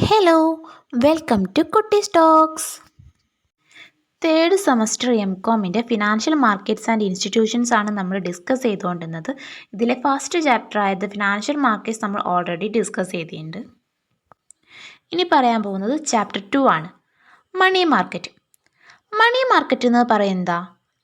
Hello, welcome to Kutty stocks. Third semester എംകോമിൻ്റെ financial markets and institutions ആണ് നമ്മൾ discuss ചെയ്തുകൊണ്ടിരുന്നത്. ഇതിലെ ഫസ്റ്റ് ചാപ്റ്റർ ആയത് ഫിനാൻഷ്യൽ മാർക്കറ്റ്സ് നമ്മൾ ഓൾറെഡി ഡിസ്കസ് ചെയ്തിട്ടുണ്ട്. ഇനി പറയാൻ പോകുന്നത് ചാപ്റ്റർ 2 ആണ്, മണി മാർക്കറ്റ്. മണി മാർക്കറ്റ് എന്ന് പറയുന്നത്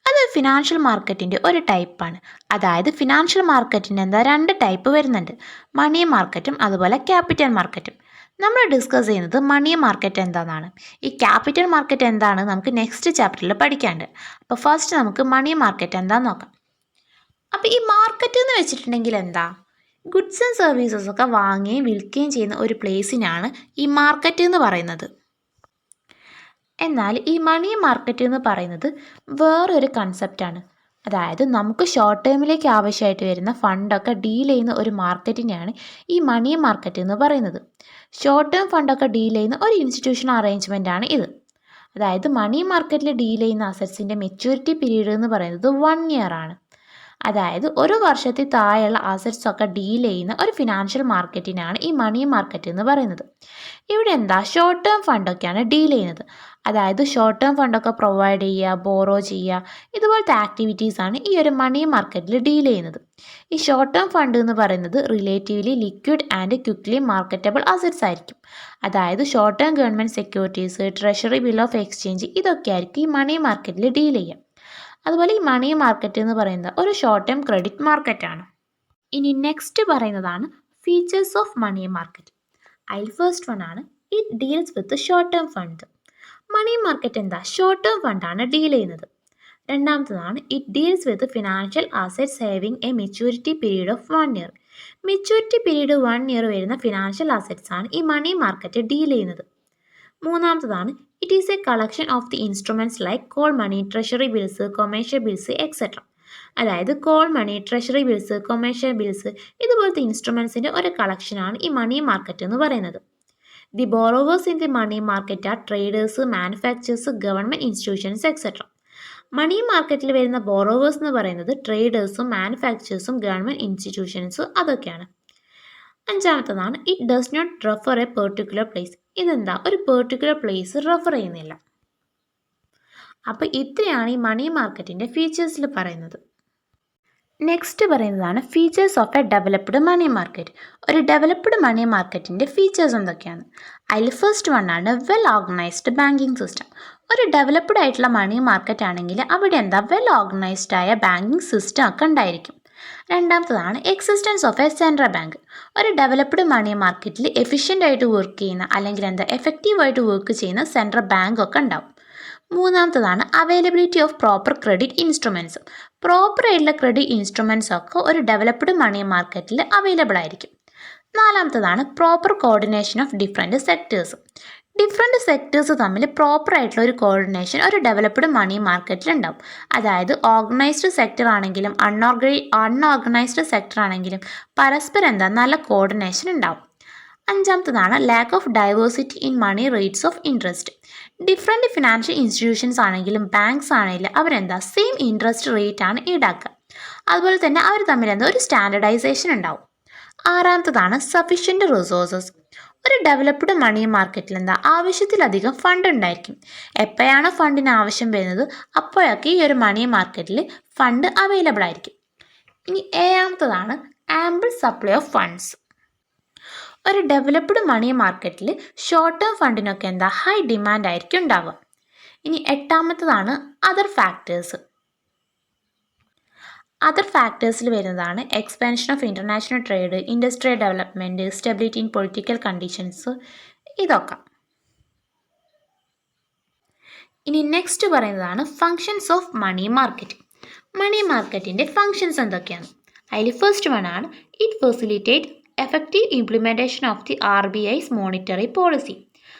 അത് ഫിനാൻഷ്യൽ മാർക്കറ്റിൻ്റെ ഒരു ടൈപ്പാണ്. അതായത് ഫിനാൻഷ്യൽ മാർക്കറ്റിൻ്റെ രണ്ട് ടൈപ്പ് വരുന്നുണ്ട്, മണി മാർക്കറ്റും അതുപോലെ ക്യാപിറ്റൽ മാർക്കറ്റും. നമ്മൾ ഡിസ്കസ് ചെയ്യുന്നത് മണി മാർക്കറ്റ് എന്താണെന്നാണ്. ഈ ക്യാപിറ്റൽ മാർക്കറ്റ് എന്താണ് നമുക്ക് നെക്സ്റ്റ് ചാപ്റ്ററിൽ പഠിക്കാനുണ്ട്. അപ്പോൾ ഫസ്റ്റ് നമുക്ക് മണി മാർക്കറ്റ് എന്താണെന്ന് നോക്കാം. അപ്പോൾ ഈ മാർക്കറ്റ് എന്ന് വെച്ചിട്ടുണ്ടെങ്കിൽ എന്താ, ഗുഡ്സ് ആൻഡ് സർവീസസ് ഒക്കെ വാങ്ങുകയും വിൽക്കുകയും ചെയ്യുന്ന ഒരു പ്ലേസിനാണ് ഈ മാർക്കറ്റ് എന്ന് പറയുന്നത്. എന്നാൽ ഈ മണി മാർക്കറ്റ് എന്ന് പറയുന്നത് വേറൊരു കൺസെപ്റ്റാണ്. അതായത് നമുക്ക് ഷോർട്ട് ടേമിലേക്ക് ആവശ്യമായിട്ട് വരുന്ന ഫണ്ടൊക്കെ ഡീൽ ചെയ്യുന്ന ഒരു മാർക്കറ്റിനെയാണ് ഈ മണി മാർക്കറ്റ് എന്ന് പറയുന്നത്. ഷോർട്ട് ടേം ഫണ്ടൊക്കെ ഡീൽ ചെയ്യുന്ന ഒരു ഇൻസ്റ്റിറ്റ്യൂഷണൽ അറേഞ്ച്മെൻ്റ് ആണ് ഇത്. അതായത് മണി മാർക്കറ്റിൽ ഡീൽ ചെയ്യുന്ന അസറ്റ്സിൻ്റെ മെച്യൂരിറ്റി പീരീഡ് എന്ന് പറയുന്നത് 1 ഇയർ ആണ്. അതായത് ഒരു വർഷത്തിൽ താഴെയുള്ള അസറ്റ്സ് ഒക്കെ ഡീൽ ചെയ്യുന്ന ഒരു ഫിനാൻഷ്യൽ മാർക്കറ്റിനാണ് ഈ മണി മാർക്കറ്റ് എന്ന് പറയുന്നത്. ഇവിടെ എന്താ, ഷോർട്ട് ടേം ഫണ്ടൊക്കെയാണ് ഡീൽ ചെയ്യുന്നത്. അതായത് ഷോർട്ട് ടേം ഫണ്ടൊക്കെ പ്രൊവൈഡ് ചെയ്യുക, ബോറോ ചെയ്യുക, ഇതുപോലത്തെ ആക്ടിവിറ്റീസാണ് ഈ ഒരു മണി മാർക്കറ്റിൽ ഡീൽ ചെയ്യുന്നത്. ഈ ഷോർട്ട് ടേം ഫണ്ട് എന്ന് പറയുന്നത് relatively liquid and quickly marketable assets ആയിരിക്കും. അതായത് short term government securities, treasury bill of exchange, ഇതൊക്കെ ആയിരിക്കും ഈ മണി മാർക്കറ്റിൽ ഡീൽ ചെയ്യുക. അതുപോലെ ഈ മണി മാർക്കറ്റ് എന്ന് പറയുന്നത് ഒരു ഷോർട്ട് ടേം ക്രെഡിറ്റ് മാർക്കറ്റാണ്. ഇനി നെക്സ്റ്റ് പറയുന്നതാണ് ഫീച്ചേഴ്സ് ഓഫ് മണി മാർക്കറ്റ്. അതിൽ ഫസ്റ്റ് വൺ ആണ് it deals with short term fund. Money market എന്താ, ഷോർട്ട് ടേം ഫണ്ടാണ് ഡീൽ ചെയ്യുന്നത്. രണ്ടാമത്തതാണ് it deals with financial assets having a maturity period of 1 year. Maturity period 1 year വരുന്ന financial assets ആണ് ഈ money market deal ചെയ്യുന്നത്. മൂന്നാമത്തതാണ് it is a collection of the instruments like call money, treasury bills, commercial bills etcetera. അതായത് call money, treasury bills, commercial bills, ഇതുപോലത്തെ ഇൻസ്ട്രുമെൻസിൻ്റെ ഒരു കളക്ഷനാണ് ഈ മണി മാർക്കറ്റ് എന്ന് പറയുന്നത്. The borrowers in the money market are traders, manufacturers, government institutions etcetera. Money മാർക്കറ്റിൽ വരുന്ന ബോറോവേഴ്സ് എന്ന് പറയുന്നത് ട്രേഡേഴ്സും മാനുഫാക്ചേഴ്സും ഗവൺമെൻറ് ഇൻസ്റ്റിറ്റ്യൂഷൻസും അതൊക്കെയാണ്. അഞ്ചാമത്തതാണ് it does not refer a particular place. ഇതെന്താ, ഒരു പെർട്ടിക്കുലർ പ്ലേസ് റെഫർ ചെയ്യുന്നില്ല. അപ്പോൾ ഇത്രയാണ് ഈ മണി മാർക്കറ്റിൻ്റെ ഫീച്ചേഴ്സിൽ പറയുന്നത്. നെക്സ്റ്റ് പറയുന്നതാണ് features of a developed money market. ഒരു ഡെവലപ്ഡ് മണി മാർക്കറ്റിൻ്റെ ഫീച്ചേഴ്സ് എന്തൊക്കെയാണ്? അതിൽ ഫസ്റ്റ് വൺ ആണ് വെൽ ഓർഗനൈസ്ഡ് ബാങ്കിങ് സിസ്റ്റം. ഒരു ഡെവലപ്ഡ് ആയിട്ടുള്ള മണി മാർക്കറ്റ് ആണെങ്കിൽ അവിടെ എന്താ, വെൽ ഓർഗനൈസ്ഡ് ആയ ബാങ്കിങ് സിസ്റ്റം ഒക്കെ ഉണ്ടായിരിക്കും. രണ്ടാമത്തതാണ് existence of a central bank. ഒരു ഡെവലപ്ഡ് മണി മാർക്കറ്റിൽ എഫിഷ്യൻ്റ് ആയിട്ട് വർക്ക് ചെയ്യുന്ന അല്ലെങ്കിൽ എഫക്റ്റീവായിട്ട് വർക്ക് ചെയ്യുന്ന സെൻട്രൽ ബാങ്ക് ഒക്കെ ഉണ്ടാവും. മൂന്നാമത്തതാണ് availability of proper credit instruments. Proper ആയിട്ടുള്ള ക്രെഡിറ്റ് ഇൻസ്ട്രുമെൻറ്റ്സ് ഒക്കെ ഒരു ഡെവലപ്ഡ് മണി മാർക്കറ്റിൽ അവൈലബിൾ ആയിരിക്കും. നാലാമത്തതാണ് proper coordination of different sectors. Different sectors തമ്മിൽ പ്രോപ്പർ ആയിട്ടുള്ള ഒരു കോർഡിനേഷൻ ഒരു ഡെവലപ്ഡ് മണി മാർക്കറ്റിൽ ഉണ്ടാവും. അതായത് ഓർഗനൈസ്ഡ് സെക്ടർ ആണെങ്കിലും അൺഓർഗനൈസ്ഡ് സെക്ടർ ആണെങ്കിലും പരസ്പരം നല്ല കോർഡിനേഷൻ ഉണ്ടാവും. അഞ്ചാമത്തതാണ് lack of diversity in money rates of interest. Different financial institutions ആണെങ്കിലും ബാങ്ക്സ് ആണെങ്കിലും സെയിം ഇൻട്രസ്റ്റ് റേറ്റ് ആണ് ഈടാക്കുക. അതുപോലെ തന്നെ അവർ തമ്മിൽ ഒരു സ്റ്റാൻഡർഡൈസേഷൻ ഉണ്ടാവും. ആറാമത്തതാണ് സഫീഷ്യൻറ്റ് റിസോഴ്സസ്. ഒരു ഡെവലപ്ഡ് മണി മാർക്കറ്റിൽ ആവശ്യത്തിലധികം ഫണ്ട് ഉണ്ടായിരിക്കും. എപ്പോഴാണ് ഫണ്ടിന് ആവശ്യം വരുന്നത് അപ്പോഴൊക്കെ ഈ ഒരു മണി മാർക്കറ്റിൽ ഫണ്ട് അവൈലബിൾ ആയിരിക്കും. ഇനി ഏഴാമത്തതാണ് ആംബിൾ സപ്ലൈ ഓഫ് ഫണ്ട്സ്. ഒരു ഡെവലപ്ഡ് മണി മാർക്കറ്റിൽ ഷോർട്ട് ടേം ഫണ്ടിനൊക്കെ ഹൈ ഡിമാൻഡ് ആയിരിക്കും ഉണ്ടാവുക. ഇനി എട്ടാമത്തതാണ് അതർ ഫാക്ടേഴ്സ്. അതർ ഫാക്ടേഴ്സിൽ വരുന്നതാണ് expansion of international trade, industrial development, stability in political conditions, ഇതൊക്കെ. ഇനി നെക്സ്റ്റ് പറയുന്നതാണ് functions of money market. Money മാർക്കറ്റിൻ്റെ ഫങ്ഷൻസ് എന്തൊക്കെയാണ്? അതിൽ ഫസ്റ്റ് വൺ ആണ് it facilitate effective implementation of the RBI's monetary policy.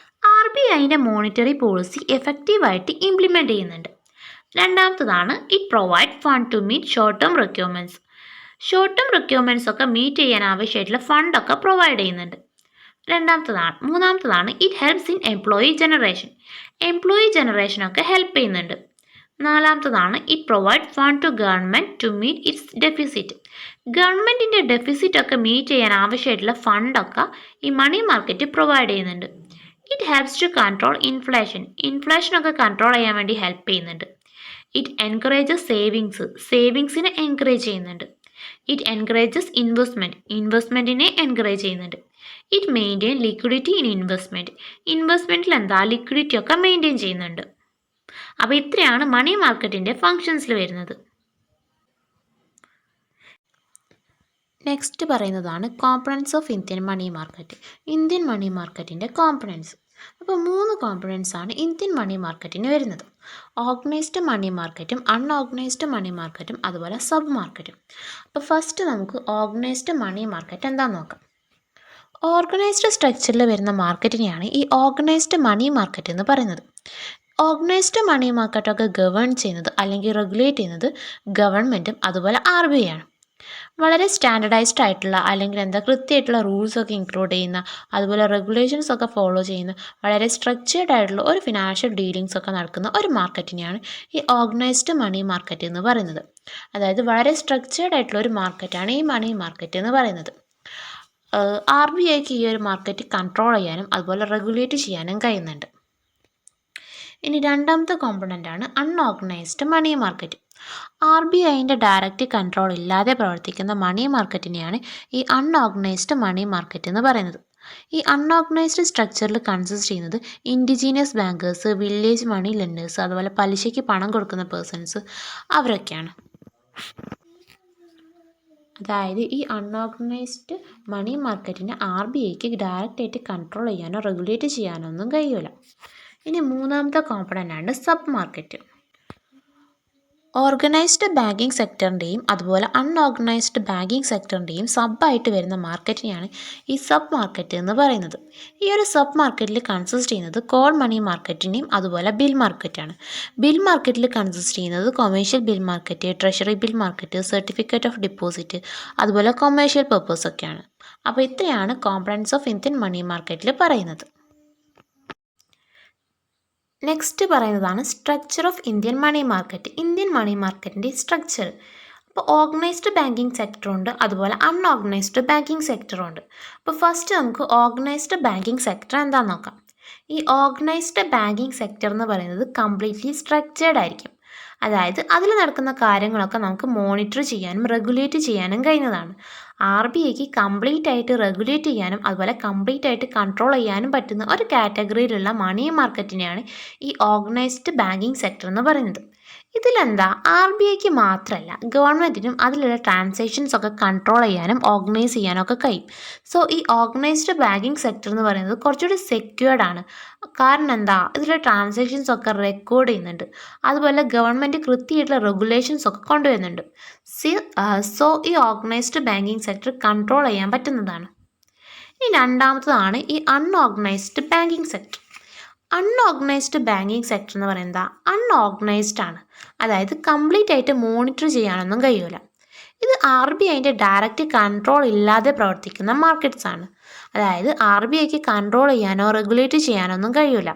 RBIൻ്റെ മോണിറ്ററി പോളിസി എഫക്റ്റീവായിട്ട് ഇംപ്ലിമെൻറ്റ് ചെയ്യുന്നുണ്ട്. രണ്ടാമത്തതാണ് it provide fund to meet short term requirements. Short term requirements ഒക്കെ meet ചെയ്യാൻ ആവശ്യമായിട്ടുള്ള ഫണ്ടൊക്കെ പ്രൊവൈഡ് ചെയ്യുന്നുണ്ട്. മൂന്നാമത്തതാണ് it helps in employee generation. Employee ജനറേഷനൊക്കെ ഹെൽപ്പ് ചെയ്യുന്നുണ്ട്. നാലാമത്തതാണ് it provide fund to government to meet its deficit. ഗവൺമെൻറ്റിൻ്റെ ഡെഫിസിറ്റ് ഒക്കെ മീറ്റ് ചെയ്യാൻ ആവശ്യമായിട്ടുള്ള ഫണ്ടൊക്കെ ഈ മണി മാർക്കറ്റ് പ്രൊവൈഡ് ചെയ്യുന്നുണ്ട്. ഇറ്റ് ഹെൽപ്സ് ടു കൺട്രോൾ ഇൻഫ്ലേഷനൊക്കെ കൺട്രോൾ ചെയ്യാൻ വേണ്ടി ഹെൽപ്പ് ചെയ്യുന്നുണ്ട്. ഇറ്റ് എൻകറേജസ് സേവിങ്സിനെ എൻകറേജ് ചെയ്യുന്നുണ്ട്. ഇറ്റ് എൻകറേജസ് ഇൻവെസ്റ്റ്മെൻറ്റിനെ എൻകറേജ് ചെയ്യുന്നുണ്ട്. ഇറ്റ് മെയിൻറ്റെയിൻ ലിക്വിഡിറ്റി ഇൻ ഇൻവെസ്റ്റ്മെൻറ്റിൽ ലിക്വിഡിറ്റി ഒക്കെ മെയിൻറ്റെയിൻ ചെയ്യുന്നുണ്ട്. അപ്പോൾ ഇത്രയാണ് മണി മാർക്കറ്റിൻ്റെ ഫങ്ഷൻസിൽ വരുന്നത്. നെക്സ്റ്റ് പറയുന്നതാണ് components of Indian money market. Indian money മാർക്കറ്റിൻ്റെ കോമ്പണൻസ്. അപ്പോൾ 3 കോമ്പണൻസ് ആണ് ഇന്ത്യൻ മണി മാർക്കറ്റിന് വരുന്നത്. ഓർഗനൈസ്ഡ് മണി മാർക്കറ്റും അൺഓർഗനൈസ്ഡ് മണി മാർക്കറ്റും അതുപോലെ സബ് മാർക്കറ്റും. അപ്പോൾ ഫസ്റ്റ് നമുക്ക് ഓർഗനൈസ്ഡ് മണി മാർക്കറ്റ് എന്താണെന്ന് നോക്കാം. ഓർഗനൈസ്ഡ് സ്ട്രക്ചറിൽ വരുന്ന മാർക്കറ്റിനെയാണ് ഈ ഓർഗനൈസ്ഡ് മണി മാർക്കറ്റ് എന്ന് പറയുന്നത്. ഓർഗനൈസ്ഡ് മണി മാർക്കറ്റൊക്കെ ഗവേൺ ചെയ്യുന്നത് അല്ലെങ്കിൽ റെഗുലേറ്റ് ചെയ്യുന്നത് ഗവൺമെൻറ്റും അതുപോലെ RBI ആണ്. വളരെ സ്റ്റാൻഡർഡൈസ്ഡ് ആയിട്ടുള്ള അല്ലെങ്കിൽ കൃത്യമായിട്ടുള്ള റൂൾസൊക്കെ ഇൻക്ലൂഡ് ചെയ്യുന്ന അതുപോലെ റെഗുലേഷൻസ് ഒക്കെ ഫോളോ ചെയ്യുന്ന വളരെ സ്ട്രക്ചേർഡ് ആയിട്ടുള്ള ഒരു ഫിനാൻഷ്യൽ ഡീലിങ്സ് ഒക്കെ നടക്കുന്ന ഒരു മാർക്കറ്റിനെയാണ് ഈ ഓർഗനൈസ്ഡ് മണി മാർക്കറ്റ് എന്ന് പറയുന്നത്. അതായത് വളരെ സ്ട്രക്ചേർഡ് ആയിട്ടുള്ള ഒരു മാർക്കറ്റാണ് ഈ മണി മാർക്കറ്റ് എന്ന് പറയുന്നത്. RBIക്ക് ഈ ഒരു മാർക്കറ്റ് കൺട്രോൾ ചെയ്യാനും അതുപോലെ റെഗുലേറ്റ് ചെയ്യാനും കഴിയുന്നുണ്ട്. ഇനി രണ്ടാമത്തെ കോമ്പണൻ്റാണ് അൺഓർഗനൈസ്ഡ് മണി മാർക്കറ്റ്. RBIൻ്റെ ഡയറക്റ്റ് കൺട്രോൾ ഇല്ലാതെ പ്രവർത്തിക്കുന്ന മണി മാർക്കറ്റിനെയാണ് ഈ അൺഓർഗനൈസ്ഡ് മണി മാർക്കറ്റ് എന്ന് പറയുന്നത്. ഈ അൺഓർഗനൈസ്ഡ് സ്ട്രക്ചറിൽ കൺസിസ്റ്റ് ചെയ്യുന്നത് indigenous bankers, village money lenders, അതുപോലെ പലിശയ്ക്ക് പണം കൊടുക്കുന്ന പേഴ്സൺസ് അവരൊക്കെയാണ്. അതായത് ഈ അൺഓർഗനൈസ്ഡ് മണി മാർക്കറ്റിനെ RBIക്ക് ഡയറക്റ്റായിട്ട് കൺട്രോൾ ചെയ്യാനോ റെഗുലേറ്റ് ചെയ്യാനോ ഒന്നും കഴിയില്ല. ഇനി മൂന്നാമത്തെ കോമ്പണൻ്റാണ് സബ് മാർക്കറ്റ്. ഓർഗനൈസ്ഡ് ബാങ്കിങ് സെക്ടറിൻ്റെയും അതുപോലെ അൺഓർഗനൈസ്ഡ് ബാങ്കിങ് സെക്ടറിൻ്റെയും സബ്ബായിട്ട് വരുന്ന മാർക്കറ്റിനെയാണ് ഈ സബ് മാർക്കറ്റ് എന്ന് പറയുന്നത്. ഈ ഒരു സബ് മാർക്കറ്റിൽ കൺസിസ്റ്റ് ചെയ്യുന്നത് കോൾ മണി മാർക്കറ്റിനെയും അതുപോലെ ബിൽ മാർക്കറ്റാണ്. ബിൽ മാർക്കറ്റിൽ കൺസിസ്റ്റ് ചെയ്യുന്നത് commercial bill market, treasury bill market, certificate of deposit, അതുപോലെ കൊമേഴ്ഷ്യൽ പർപ്പസ് ഒക്കെയാണ്. അപ്പോൾ ഇത്രയാണ് കോമ്പണൻസ് ഓഫ് ഇന്ത്യൻ മണി മാർക്കറ്റിൽ പറയുന്നത്. നെക്സ്റ്റ് പറയുന്നതാണ് structure of Indian money market. Indian money മാർക്കറ്റിൻ്റെ സ്ട്രക്ചർ. അപ്പോൾ ഓർഗനൈസ്ഡ് ബാങ്കിങ് സെക്ടറുണ്ട്, അതുപോലെ അൺഓർഗനൈസ്ഡ് ബാങ്കിങ് സെക്ടറുണ്ട്. അപ്പോൾ ഫസ്റ്റ് നമുക്ക് ഓർഗനൈസ്ഡ് ബാങ്കിങ് സെക്ടർ എന്താണെന്ന് നോക്കാം. ഈ ഓർഗനൈസ്ഡ് ബാങ്കിങ് സെക്ടർ എന്ന് പറയുന്നത് കംപ്ലീറ്റ്ലി സ്ട്രക്ചേർഡ് ആയിരിക്കും. അതായത് അതിൽ നടക്കുന്ന കാര്യങ്ങളൊക്കെ നമുക്ക് മോണിറ്റർ ചെയ്യാനും റെഗുലേറ്റ് ചെയ്യാനും കഴിയുന്നതാണ്. RBIക്ക് കംപ്ലീറ്റ് ആയിട്ട് റെഗുലേറ്റ് ചെയ്യാനും അതുപോലെ കംപ്ലീറ്റ് ആയിട്ട് കൺട്രോൾ ചെയ്യാനും പറ്റുന്ന ഒരു കാറ്റഗറിയിലുള്ള മണി മാർക്കറ്റിനെയാണ് ഈ ഓർഗനൈസ്ഡ് ബാങ്കിങ് സെക്ടർ എന്ന് പറയുന്നത്. ഇതിലെന്താ RBIക്ക് മാത്രമല്ല ഗവൺമെൻറ്റിനും അതിലുള്ള ട്രാൻസാക്ഷൻസ് ഒക്കെ കൺട്രോൾ ചെയ്യാനും ഓർഗനൈസ് ചെയ്യാനും ഒക്കെ കഴിയും. സോ ഈ ഓർഗനൈസ്ഡ് ബാങ്കിങ് സെക്ടർ എന്ന് പറയുന്നത് കുറച്ചുകൂടി സെക്യൂർഡ് ആണ്. കാരണം എന്താ, ഇതിലെ ട്രാൻസാക്ഷൻസ് ഒക്കെ റെക്കോർഡ് ചെയ്യുന്നുണ്ട്, അതുപോലെ ഗവൺമെൻറ് കൃത്യമായിട്ടുള്ള റെഗുലേഷൻസ് ഒക്കെ കൊണ്ടുവരുന്നുണ്ട്. സോ ഈ ഓർഗനൈസ്ഡ് ബാങ്കിങ് സെക്ടർ കൺട്രോൾ ചെയ്യാൻ പറ്റുന്നതാണ്. ഇനി രണ്ടാമത്തതാണ് ഈ unorganised banking sector. Unorganised banking sector എന്ന് പറയുന്നത് അൺഓർഗനൈസ്ഡ് ആണ്. അതായത് കംപ്ലീറ്റ് ആയിട്ട് മോണിറ്റർ ചെയ്യാനൊന്നും കഴിയില്ല. ഇത് RBIൻ്റെ ഡയറക്റ്റ് കൺട്രോൾ ഇല്ലാതെ പ്രവർത്തിക്കുന്ന മാർക്കറ്റ്സ് ആണ്. അതായത് RBIക്ക് കൺട്രോൾ ചെയ്യാനോ റെഗുലേറ്റ് ചെയ്യാനോ ഒന്നും കഴിയില്ല.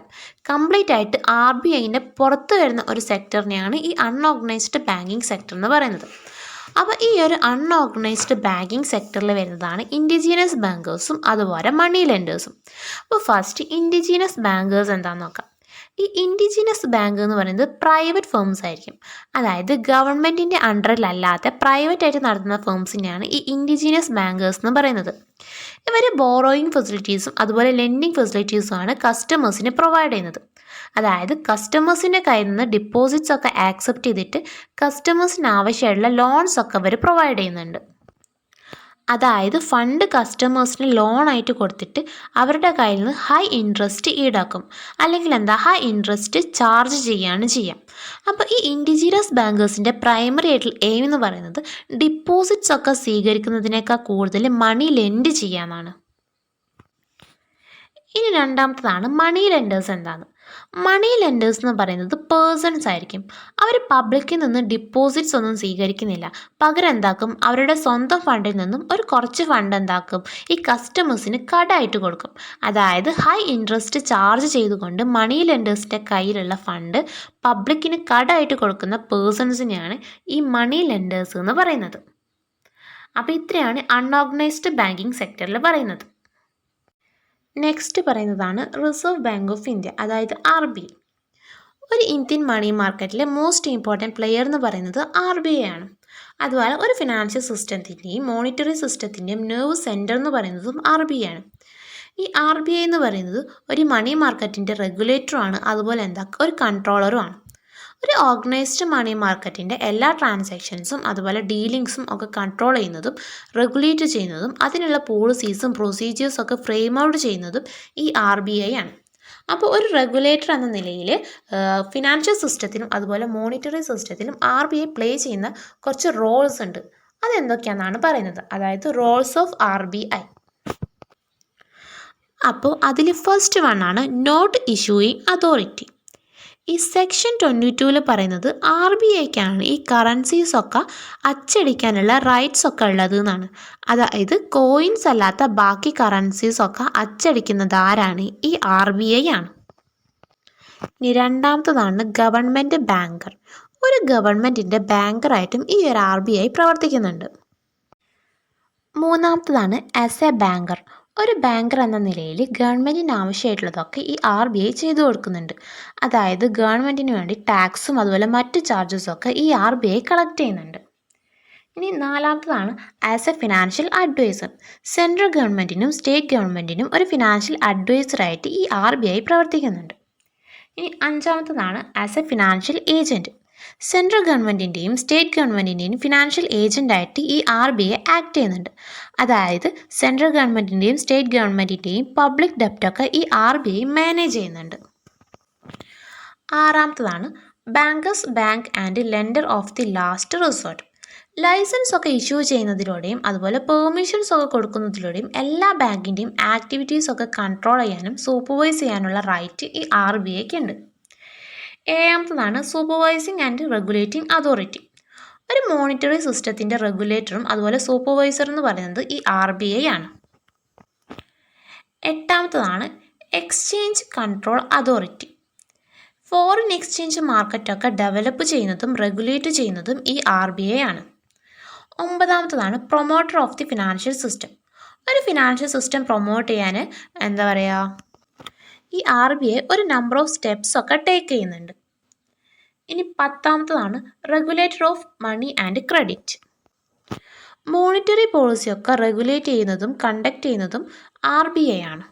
കംപ്ലീറ്റ് ആയിട്ട് RBIൻ്റെ പുറത്ത് വരുന്ന ഒരു സെക്ടറിനെയാണ് ഈ അൺഓർഗനൈസ്ഡ് ബാങ്കിങ് സെക്ടർ എന്ന് പറയുന്നത്. അപ്പോൾ ഈ ഒരു അൺഓർഗനൈസ്ഡ് ബാങ്കിങ് സെക്ടറിൽ വരുന്നതാണ് ഇൻഡിജീനിയസ് ബാങ്കേഴ്സും അതുപോലെ മണി ലെൻഡേഴ്സും. അപ്പോൾ ഫസ്റ്റ് ഇൻഡിജീനിയസ് ബാങ്കേഴ്സ് എന്താണെന്ന് നോക്കാം. ഈ ഇൻഡിജീനിയസ് ബാങ്ക് എന്ന് പറയുന്നത് പ്രൈവറ്റ് ഫേംസ് ആയിരിക്കും. അതായത് ഗവൺമെൻറ്റിൻ്റെ അണ്ടറിലല്ലാത്ത പ്രൈവറ്റായിട്ട് നടത്തുന്ന ഫേംസിനെയാണ് ഈ ഇൻഡിജീനിയസ് ബാങ്കേഴ്സ് എന്ന് പറയുന്നത്. ഇവർ ബോറോയിങ് ഫെസിലിറ്റീസും അതുപോലെ ലെൻഡിങ് ഫെസിലിറ്റീസുമാണ് കസ്റ്റമേഴ്സിന് പ്രൊവൈഡ് ചെയ്യുന്നത്. അതായത് കസ്റ്റമേഴ്സിൻ്റെ കയ്യിൽ നിന്ന് ഡിപ്പോസിറ്റ്സ് ഒക്കെ ആക്സെപ്റ്റ് ചെയ്തിട്ട് കസ്റ്റമേഴ്സിന് ആവശ്യമായിട്ടുള്ള ലോൺസ് ഒക്കെ അവർ പ്രൊവൈഡ് ചെയ്യുന്നുണ്ട്. അതായത് ഫണ്ട് കസ്റ്റമേഴ്സിന് ലോണായിട്ട് കൊടുത്തിട്ട് അവരുടെ കയ്യിൽ നിന്ന് ഹൈ ഇൻട്രസ്റ്റ് ഈടാക്കും, അല്ലെങ്കിൽ ഹൈ ഇൻട്രസ്റ്റ് ചാർജ് ചെയ്യുകയാണ് ചെയ്യാം. അപ്പോൾ ഈ ഇൻഡിജീനിയസ് ബാങ്കേഴ്സിൻ്റെ പ്രൈമറി ആയിട്ടുള്ള എയിം എന്ന് പറയുന്നത് ഡിപ്പോസിറ്റ്സ് ഒക്കെ സ്വീകരിക്കുന്നതിനേക്കാൾ കൂടുതൽ മണി ലെൻഡ് ചെയ്യാനാണ്. ഇനി രണ്ടാമത്തതാണ് മണി ലെൻഡേഴ്സ്. എന്താണ് മണി ലെൻഡേഴ്സ് എന്ന് പറയുന്നത് പേഴ്സൺസ് ആയിരിക്കും. അവർ പബ്ലിക്കിൽ നിന്ന് ഡിപ്പോസിറ്റ്സ് ഒന്നും സ്വീകരിക്കുന്നില്ല. പകരം അവരുടെ സ്വന്തം ഫണ്ടിൽ നിന്നും ഒരു കുറച്ച് ഫണ്ട് ഈ കസ്റ്റമേഴ്സിന് കടമായിട്ട് കൊടുക്കും. അതായത് ഹൈ ഇൻട്രസ്റ്റ് ചാർജ് ചെയ്തുകൊണ്ട് മണി ലെൻഡേഴ്സിൻ്റെ കയ്യിലുള്ള ഫണ്ട് പബ്ലിക്കിന് കടമായിട്ട് കൊടുക്കുന്ന പേഴ്സൺസിനെയാണ് ഈ മണി ലെൻഡേഴ്സ് എന്ന് പറയുന്നത്. അപ്പോൾ ഇത്രയാണ് അൺഓർഗനൈസ്ഡ് ബാങ്കിങ് സെക്ടറിൽ പറയുന്നത്. നെക്സ്റ്റ് പറയുന്നതാണ് റിസർവ് ബാങ്ക് ഓഫ് ഇന്ത്യ, അതായത് RBI. ഒരു ഇന്ത്യൻ മണി മാർക്കറ്റിലെ മോസ്റ്റ് ഇമ്പോർട്ടൻറ്റ് പ്ലെയർ എന്ന് പറയുന്നത് RBI ആണ്. അതുപോലെ ഒരു ഫിനാൻഷ്യൽ സിസ്റ്റത്തിൻ്റെയും മോണിറ്ററി സിസ്റ്റത്തിൻ്റെയും നെർവ് സെൻറ്റർ എന്ന് പറയുന്നതും RBI ആണ്. ഈ RBI എന്ന് പറയുന്നത് ഒരു മണി മാർക്കറ്റിൻ്റെ റെഗുലേറ്ററുമാണ്, അതുപോലെ ഒരു കൺട്രോളറുമാണ്. ഒരു ഓർഗനൈസ്ഡ് മണി മാർക്കറ്റിൻ്റെ എല്ലാ ട്രാൻസാക്ഷൻസും അതുപോലെ ഡീലിങ്സും ഒക്കെ കൺട്രോൾ ചെയ്യുന്നതും റെഗുലേറ്റ് ചെയ്യുന്നതും അതിനുള്ള പോളിസീസും പ്രൊസീജിയേഴ്സും ഒക്കെ ഫ്രെയിം ഔട്ട് ചെയ്യുന്നതും ഈ RBI ആണ്. അപ്പോൾ ഒരു റെഗുലേറ്റർ എന്ന നിലയിൽ ഫിനാൻഷ്യൽ സിസ്റ്റത്തിലും അതുപോലെ മോണിറ്ററി സിസ്റ്റത്തിലും RBI പ്ലേ ചെയ്യുന്ന കുറച്ച് റോൾസ് ഉണ്ട്. അതെന്തൊക്കെയാണെന്നാണ് പറയുന്നത്, അതായത് റോൾസ് ഓഫ് RBI. അപ്പോൾ അതിൽ ഫസ്റ്റ് വൺ ആണ് നോട്ട് ഇഷ്യൂയിങ് അതോറിറ്റി. ഈ സെക്ഷൻ 22 പറയുന്നത് RBIക്കാണ് ഈ കറൻസീസൊക്കെ അച്ചടിക്കാനുള്ള റൈറ്റ്സ് ഒക്കെ ഉള്ളത് എന്നാണ്. അതായത് കോയിൻസ് അല്ലാത്ത ബാക്കി കറൻസീസൊക്കെ അച്ചടിക്കുന്നത് ആരാണ്? ഈ RBI ആണ്. ഇനി രണ്ടാമത്തതാണ് ഗവൺമെൻറ് ബാങ്കർ. ഒരു ഗവൺമെൻറ്റിൻ്റെ ബാങ്കറായിട്ടും ഈ ഒരു RBI പ്രവർത്തിക്കുന്നുണ്ട്. മൂന്നാമത്തതാണ് ആസ് എ ബാങ്കർ. ഒരു ബാങ്കർ എന്ന നിലയിൽ ഗവൺമെൻറ്റിന് ആവശ്യമായിട്ടുള്ളതൊക്കെ ഈ RBI ചെയ്തു കൊടുക്കുന്നുണ്ട്. അതായത് ഗവൺമെൻറ്റിന് വേണ്ടി ടാക്സും അതുപോലെ മറ്റ് ചാർജസും ഒക്കെ ഈ RBI കളക്ട് ചെയ്യുന്നുണ്ട്. ഇനി നാലാമത്തതാണ് as a financial adviser. Central ഗവൺമെൻറ്റിനും സ്റ്റേറ്റ് ഗവൺമെൻറ്റിനും ഒരു ഫിനാൻഷ്യൽ അഡ്വൈസറായിട്ട് ഈ RBI പ്രവർത്തിക്കുന്നുണ്ട്. ഇനി അഞ്ചാമത്തതാണ് as a financial agent. Central ഗവൺമെൻറ്റിൻ്റെയും സ്റ്റേറ്റ് ഗവൺമെൻറ്റിൻ്റെയും ഫിനാൻഷ്യൽ ഏജൻ്റായിട്ട് ഈ RBI ആക്ട് ചെയ്യുന്നുണ്ട്. അതായത് സെൻട്രൽ ഗവൺമെൻറ്റിൻ്റെയും സ്റ്റേറ്റ് ഗവൺമെൻറ്റിൻ്റെയും പബ്ലിക് ഡെപ്റ്റൊക്കെ ഈ RBI മാനേജ് ചെയ്യുന്നുണ്ട്. ആറാമത്തതാണ് bankers bank and lender of the last resort. Licence ഒക്കെ ഇഷ്യൂ ചെയ്യുന്നതിലൂടെയും അതുപോലെ പെർമിഷൻസ് ഒക്കെ കൊടുക്കുന്നതിലൂടെയും എല്ലാ ബാങ്കിൻ്റെയും ആക്ടിവിറ്റീസൊക്കെ കൺട്രോൾ ചെയ്യാനും സൂപ്പർവൈസ് ചെയ്യാനുള്ള റൈറ്റ് ഈ RBIക്ക് ഉണ്ട്. ഏഴാമത്തതാണ് സൂപ്പർവൈസിങ് ആൻഡ് റെഗുലേറ്റിംഗ് അതോറിറ്റി. ഒരു മോണിറ്ററി സിസ്റ്റത്തിൻ്റെ റെഗുലേറ്ററും അതുപോലെ സൂപ്പർവൈസർ എന്ന് പറയുന്നത് ഈ RBI ആണ്. എട്ടാമത്തതാണ് exchange control authority. Foreign exchange മാർക്കറ്റൊക്കെ ഡെവലപ്പ് ചെയ്യുന്നതും റെഗുലേറ്റ് ചെയ്യുന്നതും ഈ RBI ആണ്. ഒമ്പതാമത്തതാണ് promoter of the financial system. ഒരു ഫിനാൻഷ്യൽ സിസ്റ്റം പ്രൊമോട്ട് ചെയ്യാൻ ഈ RBI ഒരു നമ്പർ ഓഫ് സ്റ്റെപ്സ് ഒക്കെ ടേക്ക് ചെയ്യുന്നുണ്ട്. ഇനി പത്താമത്തതാണ് regulator of money and credit. Monetary പോളിസിയൊക്കെ റെഗുലേറ്റ് ചെയ്യുന്നതും കണ്ടക്ട് ചെയ്യുന്നതും RBI ആണ്.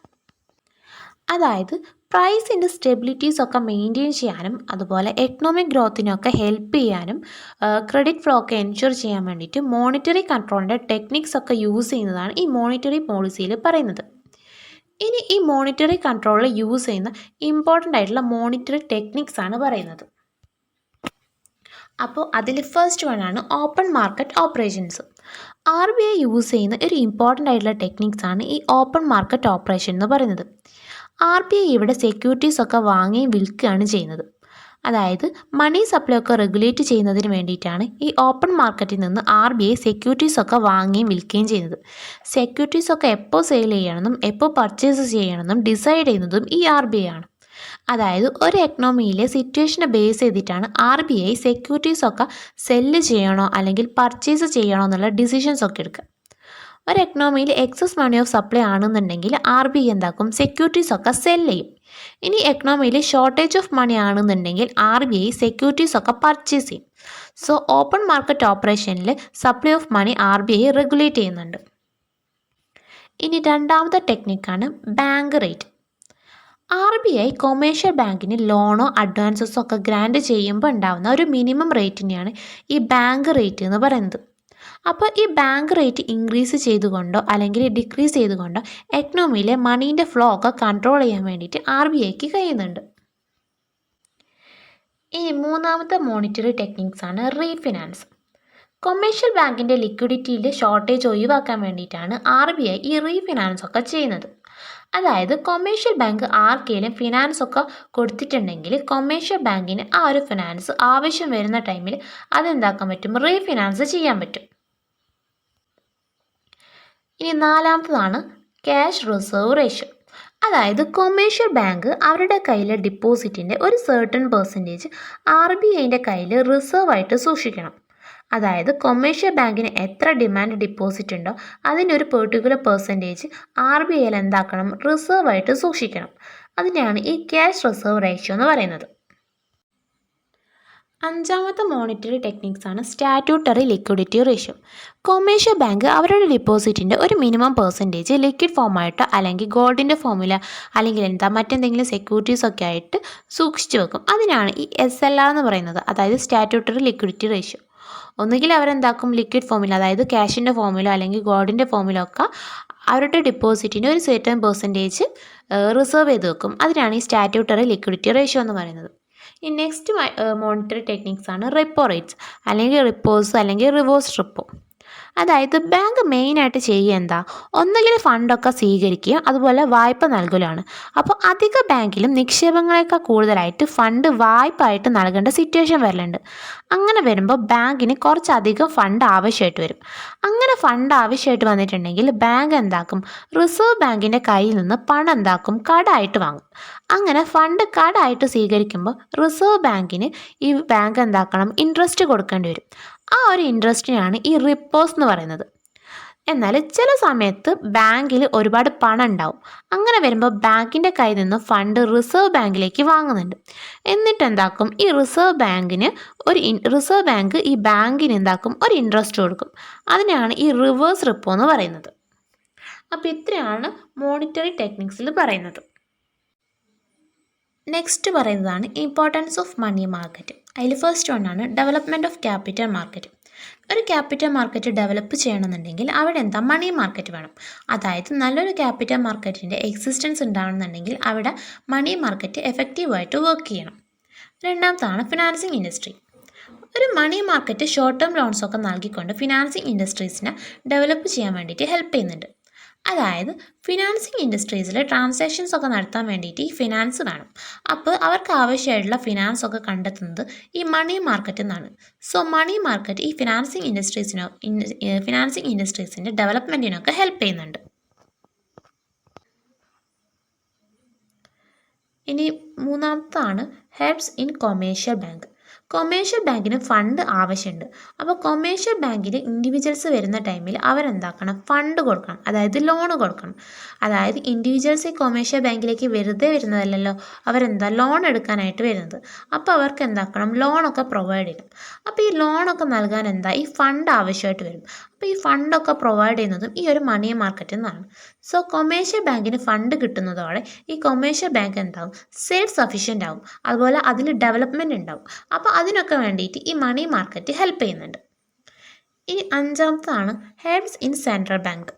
അതായത് പ്രൈസിൻ്റെ സ്റ്റെബിലിറ്റീസ് ഒക്കെ മെയിൻറ്റെയിൻ ചെയ്യാനും അതുപോലെ എക്കണോമിക് ഗ്രോത്തിനൊക്കെ ഹെൽപ്പ് ചെയ്യാനും ക്രെഡിറ്റ് ഫ്ലോ ഒക്കെ എൻഷുർ ചെയ്യാൻ വേണ്ടിയിട്ട് മോണിറ്ററി കൺട്രോളിൻ്റെ ടെക്നിക്സ് ഒക്കെ യൂസ് ചെയ്യുന്നതാണ് ഈ മോണിറ്ററി പോളിസിയിൽ പറയുന്നത്. ഇനി ഈ മോണിറ്ററി കൺട്രോളിൽ യൂസ് ചെയ്യുന്ന ഇമ്പോർട്ടൻ്റ് ആയിട്ടുള്ള മോണിറ്ററി ടെക്നിക്സ് ആണ് പറയുന്നത്. അപ്പോൾ അതിൽ ഫസ്റ്റ് വൺ ആണ് open market operations. RBI use ചെയ്യുന്ന ഒരു ഇമ്പോർട്ടൻ്റ് ആയിട്ടുള്ള ടെക്നിക്സ് ആണ് ഈ ഓപ്പൺ മാർക്കറ്റ് ഓപ്പറേഷൻ എന്ന് പറയുന്നത്. RBI ഇവിടെ സെക്യൂരിറ്റീസ് ഒക്കെ വാങ്ങുകയും വിൽക്കുകയാണ് ചെയ്യുന്നത്. അതായത് മണി സപ്ലൈ ഒക്കെ റെഗുലേറ്റ് ചെയ്യുന്നതിന് വേണ്ടിയിട്ടാണ് ഈ ഓപ്പൺ മാർക്കറ്റിൽ നിന്ന് RBI സെക്യൂരിറ്റീസ് ഒക്കെ വാങ്ങുകയും വിൽക്കുകയും ചെയ്യുന്നത്. സെക്യൂരിറ്റീസ് ഒക്കെ എപ്പോൾ സെയിൽ ചെയ്യണമെന്നും എപ്പോൾ പർച്ചേസ് ചെയ്യണമെന്നും ഡിസൈഡ് ചെയ്യുന്നതും ഈ RBI ആണ്. അതായത് ഒരു എക്കണോമിയിലെ സിറ്റുവേഷനെ ബേസ് ചെയ്തിട്ടാണ് RBI സെക്യൂരിറ്റീസ് ഒക്കെ സെല്ല് ചെയ്യണോ അല്ലെങ്കിൽ പർച്ചേസ് ചെയ്യണോ എന്നുള്ള ഡിസിഷൻസ് ഒക്കെ എടുക്കുക. ഒരു എക്കണോമിയിൽ എക്സസ് മണി ഓഫ് സപ്ലൈ ആണെന്നുണ്ടെങ്കിൽ RBI എന്താക്കും? സെക്യൂരിറ്റീസ് ഒക്കെ സെല്ല് ചെയ്യും. ഇനി എക്കണോമിയിൽ ഷോർട്ടേജ് ഓഫ് മണി ആണെന്നുണ്ടെങ്കിൽ RBI സെക്യൂരിറ്റീസ് ഒക്കെ പർച്ചേസ് ചെയ്യും. സോ ഓപ്പൺ മാർക്കറ്റ് ഓപ്പറേഷനിൽ supply of money RBI regulate ചെയ്യുന്നുണ്ട്. ഇനി രണ്ടാമത്തെ ടെക്നിക്കാണ് ബാങ്ക് റേറ്റ്. RBI കൊമേഴ്ഷ്യൽ ബാങ്കിന് ലോണോ അഡ്വാൻസസോ ഒക്കെ ഗ്രാൻഡ് ചെയ്യുമ്പോൾ ഉണ്ടാകുന്ന ഒരു മിനിമം റേറ്റിനെയാണ് ഈ ബാങ്ക് റേറ്റ് എന്ന് പറയുന്നത്. അപ്പോൾ ഈ ബാങ്ക് റേറ്റ് ഇൻക്രീസ് ചെയ്തുകൊണ്ടോ അല്ലെങ്കിൽ ഡിക്രീസ് ചെയ്തുകൊണ്ടോ എക്കണോമിയിലെ മണീൻ്റെ ഫ്ലോ ഒക്കെ കൺട്രോൾ ചെയ്യാൻ വേണ്ടിയിട്ട് RBIക്ക് കഴിയുന്നുണ്ട്. ഇനി മൂന്നാമത്തെ മോണിറ്ററി ടെക്നിക്സ് ആണ് റീഫിനാൻസ്. കൊമേഴ്ഷ്യൽ ബാങ്കിൻ്റെ ലിക്വിഡിറ്റിയിലെ ഷോർട്ടേജ് ഒഴിവാക്കാൻ വേണ്ടിയിട്ടാണ് RBI ഈ റീഫിനാൻസ് ഒക്കെ ചെയ്യുന്നത്. അതായത് കൊമേഴ്ഷ്യൽ ബാങ്ക് ആർക്കെങ്കിലും ഫിനാൻസ് ഒക്കെ കൊടുത്തിട്ടുണ്ടെങ്കിൽ കൊമേഴ്ഷ്യൽ ബാങ്കിന് ആ ഒരു ഫിനാൻസ് ആവശ്യം വരുന്ന ടൈമിൽ അതെന്താക്കാൻ പറ്റും? റീഫിനാൻസ് ചെയ്യാൻ പറ്റും. ഇനി നാലാമത്തതാണ് ക്യാഷ് റിസർവ് റേഷ്യോ. അതായത് കൊമേഴ്ഷ്യൽ ബാങ്ക് അവരുടെ കയ്യിലെ ഡിപ്പോസിറ്റിൻ്റെ ഒരു സർട്ടൺ പെർസെൻറ്റേജ് RBIൻ്റെ കയ്യിൽ റിസർവ് ആയിട്ട് സൂക്ഷിക്കണം. അതായത് കൊമേഴ്ഷ്യൽ ബാങ്കിന് എത്ര ഡിമാൻഡ് ഡെപ്പോസിറ്റ് ഉണ്ടോ അതിൻ്റെ ഒരു പെർട്ടിക്കുലർ പെർസെൻറ്റേജ് RBI എന്താക്കണം, റിസർവ് ആയിട്ട് സൂക്ഷിക്കണം. അതിനെയാണ് ഈ ക്യാഷ് റിസർവ് റേഷ്യോ എന്ന് പറയുന്നത്. അഞ്ചാമത്തെ മോണിറ്ററി ടെക്നിക്സ് ആണ് statutory liquidity ratio. Commercial bank അവരുടെ ഡിപ്പോസിറ്റിൻ്റെ ഒരു മിനിമം പെർസെൻറ്റേജ് ലിക്വിഡ് ഫോമായിട്ടോ അല്ലെങ്കിൽ ഗോൾഡിൻ്റെ ഫോമില അല്ലെങ്കിൽ മറ്റെന്തെങ്കിലും സെക്യൂരിറ്റീസ് ഒക്കെ ആയിട്ട് സൂക്ഷിച്ചു വെക്കും. അതിനാണ് ഈ SLR എന്ന് പറയുന്നത്, അതായത് സ്റ്റാറ്റ്യൂട്ടറി ലിക്വിഡിറ്റി റേഷ്യോ. ഒന്നുകിൽ അവരെന്താക്കും, ലിക്വിഡ് ഫോമിൽ, അതായത് ക്യാഷിൻ്റെ ഫോമിലോ അല്ലെങ്കിൽ ഗോൾഡിൻ്റെ ഫോമിലോ ഒക്കെ അവരുടെ ഡിപ്പോസിറ്റിൻ്റെ ഒരു സെർട്ടൺ പെർസെൻറ്റേജ് റിസർവ് ചെയ്ത് വെക്കും. അതിനാണ് ഈ സ്റ്റാറ്റ്യൂട്ടറി ലിക്വിഡിറ്റി റേഷ്യോ എന്ന് പറയുന്നത്. ഈ നെക്സ്റ്റ് മോണിറ്ററി ടെക്നിക്സ് ആണ് റെപ്പോ റേറ്റ്സ് അല്ലെങ്കിൽ റിപ്പോസ് അല്ലെങ്കിൽ റിവേഴ്സ് റിപ്പോ. അതായത് ബാങ്ക് മെയിനായിട്ട് ചെയ്യുക എന്താ, ഒന്നുകിൽ ഫണ്ടൊക്കെ സ്വീകരിക്കുകയും അതുപോലെ വായ്പ നൽകലാണ്. അപ്പോൾ അധിക ബാങ്കിലും നിക്ഷേപങ്ങളേക്കാൾ കൂടുതലായിട്ട് ഫണ്ട് വായ്പ ആയിട്ട് നൽകേണ്ട സിറ്റുവേഷൻ വരലുണ്ട്. അങ്ങനെ വരുമ്പോൾ ബാങ്കിന് കുറച്ചധികം ഫണ്ട് ആവശ്യമായിട്ട് വരും. അങ്ങനെ ഫണ്ട് ആവശ്യമായിട്ട് വന്നിട്ടുണ്ടെങ്കിൽ ബാങ്ക് എന്താക്കും, റിസർവ് ബാങ്കിൻ്റെ കയ്യിൽ നിന്ന് പണം എന്താക്കും, കടമായിട്ട് വാങ്ങും. അങ്ങനെ ഫണ്ട് കടമായിട്ട് സ്വീകരിക്കുമ്പോൾ റിസർവ് ബാങ്കിന് ഈ ബാങ്ക് എന്താക്കണം, ഇൻട്രസ്റ്റ് കൊടുക്കേണ്ടി വരും. ആ ഒരു ഇൻട്രസ്റ്റിനാണ് ഈ റിപ്പോസ് എന്ന് പറയുന്നത്. എന്നാൽ ചില സമയത്ത് ബാങ്കിൽ ഒരുപാട് പണം ഉണ്ടാവും. അങ്ങനെ വരുമ്പോൾ ബാങ്കിൻ്റെ കയ്യിൽ നിന്ന് ഫണ്ട് റിസർവ് ബാങ്കിലേക്ക് വാങ്ങുന്നുണ്ട്. എന്നിട്ട് എന്താക്കും, ഈ റിസർവ് ബാങ്ക് ഈ ബാങ്കിന് എന്താക്കും, ഒരു ഇൻട്രസ്റ്റ് കൊടുക്കും. അതിനാണ് ഈ റിവേഴ്സ് റിപ്പോ എന്ന് പറയുന്നത്. അപ്പോൾ ഇത്രയാണ് മോണിറ്ററി ടെക്നിക്സിൽ പറയുന്നത്. നെക്സ്റ്റ് പറയുന്നതാണ് ഇമ്പോർട്ടൻസ് ഓഫ് മണി മാർക്കറ്റ്. അതിൽ ഫസ്റ്റ് വണ്ണാണ് ഡെവലപ്മെൻറ്റ് ഓഫ് ക്യാപിറ്റൽ മാർക്കറ്റ്. ഒരു ക്യാപിറ്റൽ മാർക്കറ്റ് ഡെവലപ്പ് ചെയ്യണമെന്നുണ്ടെങ്കിൽ അവിടെ എന്താ, മണി മാർക്കറ്റ് വേണം. അതായത് നല്ലൊരു ക്യാപിറ്റൽ മാർക്കറ്റിൻ്റെ എക്സിസ്റ്റൻസ് ഉണ്ടാവണമെന്നുണ്ടെങ്കിൽ അവിടെ മണി മാർക്കറ്റ് എഫക്റ്റീവായിട്ട് വർക്ക് ചെയ്യണം. രണ്ടാമതാണ് ഫിനാൻസിങ് ഇൻഡസ്ട്രി. ഒരു മണി മാർക്കറ്റ് ഷോർട്ട് ടേം ലോൺസൊക്കെ നൽകിക്കൊണ്ട് ഫിനാൻസിങ് ഇൻഡസ്ട്രീസിനെ ഡെവലപ്പ് ചെയ്യാൻ വേണ്ടിയിട്ട് ഹെൽപ്പ് ചെയ്യുന്നുണ്ട്. അതായത് ഫിനാൻസിങ് ഇൻഡസ്ട്രീസിൽ ട്രാൻസാക്ഷൻസ് ഒക്കെ നടത്താൻ വേണ്ടിയിട്ട് ഈ ഫിനാൻസ് വേണം. അപ്പോൾ അവർക്ക് ആവശ്യമായിട്ടുള്ള ഫിനാൻസ് ഒക്കെ കണ്ടെത്തുന്നത് ഈ മണി മാർക്കറ്റിൽ നിന്നാണ്. സോ മണി മാർക്കറ്റ് ഈ ഫിനാൻസിങ് ഇൻഡസ്ട്രീസിൻ്റെ ഡെവലപ്മെൻറ്റിനൊക്കെ ഹെൽപ്പ് ചെയ്യുന്നുണ്ട്. ഇനി മൂന്നാമത്താണ് helps in commercial bank. Commercial ബാങ്കിന് ഫണ്ട് ആവശ്യമുണ്ട്. അപ്പോൾ കൊമേഴ്ഷ്യൽ ബാങ്കിൽ ഇൻഡിവിജ്വൽസ് വരുന്ന ടൈമിൽ അവരെന്താക്കണം, ഫണ്ട് കൊടുക്കണം, അതായത് ലോൺ കൊടുക്കണം. അതായത് ഇൻഡിവിജ്വൽസ് ഈ കൊമേഴ്ഷ്യൽ ബാങ്കിലേക്ക് വെറുതെ വരുന്നതല്ലല്ലോ, അവരെന്താ ലോൺ എടുക്കാനായിട്ട് വരുന്നത്. അപ്പോൾ അവർക്ക് എന്താക്കണം, ലോണൊക്കെ പ്രൊവൈഡ് ചെയ്യണം. അപ്പോൾ ഈ ലോണൊക്കെ നൽകാൻ എന്താ, ഈ ഫണ്ട് ആവശ്യമായിട്ട് വരും. അപ്പോൾ ഈ ഫണ്ടൊക്കെ പ്രൊവൈഡ് ചെയ്യുന്നതും ഈ ഒരു മണി മാർക്കറ്റിൽ നിന്നാണ്. സോ കൊമേഴ്ഷ്യൽ ബാങ്കിന് ഫണ്ട് കിട്ടുന്നതോടെ ഈ കൊമേഴ്ഷ്യൽ ബാങ്ക് എന്താവും, സെൽഫ് സഫീഷ്യൻ്റ് ആവും. അതുപോലെ അതിൽ ഡെവലപ്മെൻറ്റ് ഉണ്ടാവും. അപ്പോൾ അതിനൊക്കെ വേണ്ടിയിട്ട് ഈ മണി മാർക്കറ്റ് ഹെൽപ്പ് ചെയ്യുന്നുണ്ട്. ഇനി അഞ്ചാമത്താണ് ഹെൽപ്സ് ഇൻ സെൻട്രൽ ബാങ്ക്.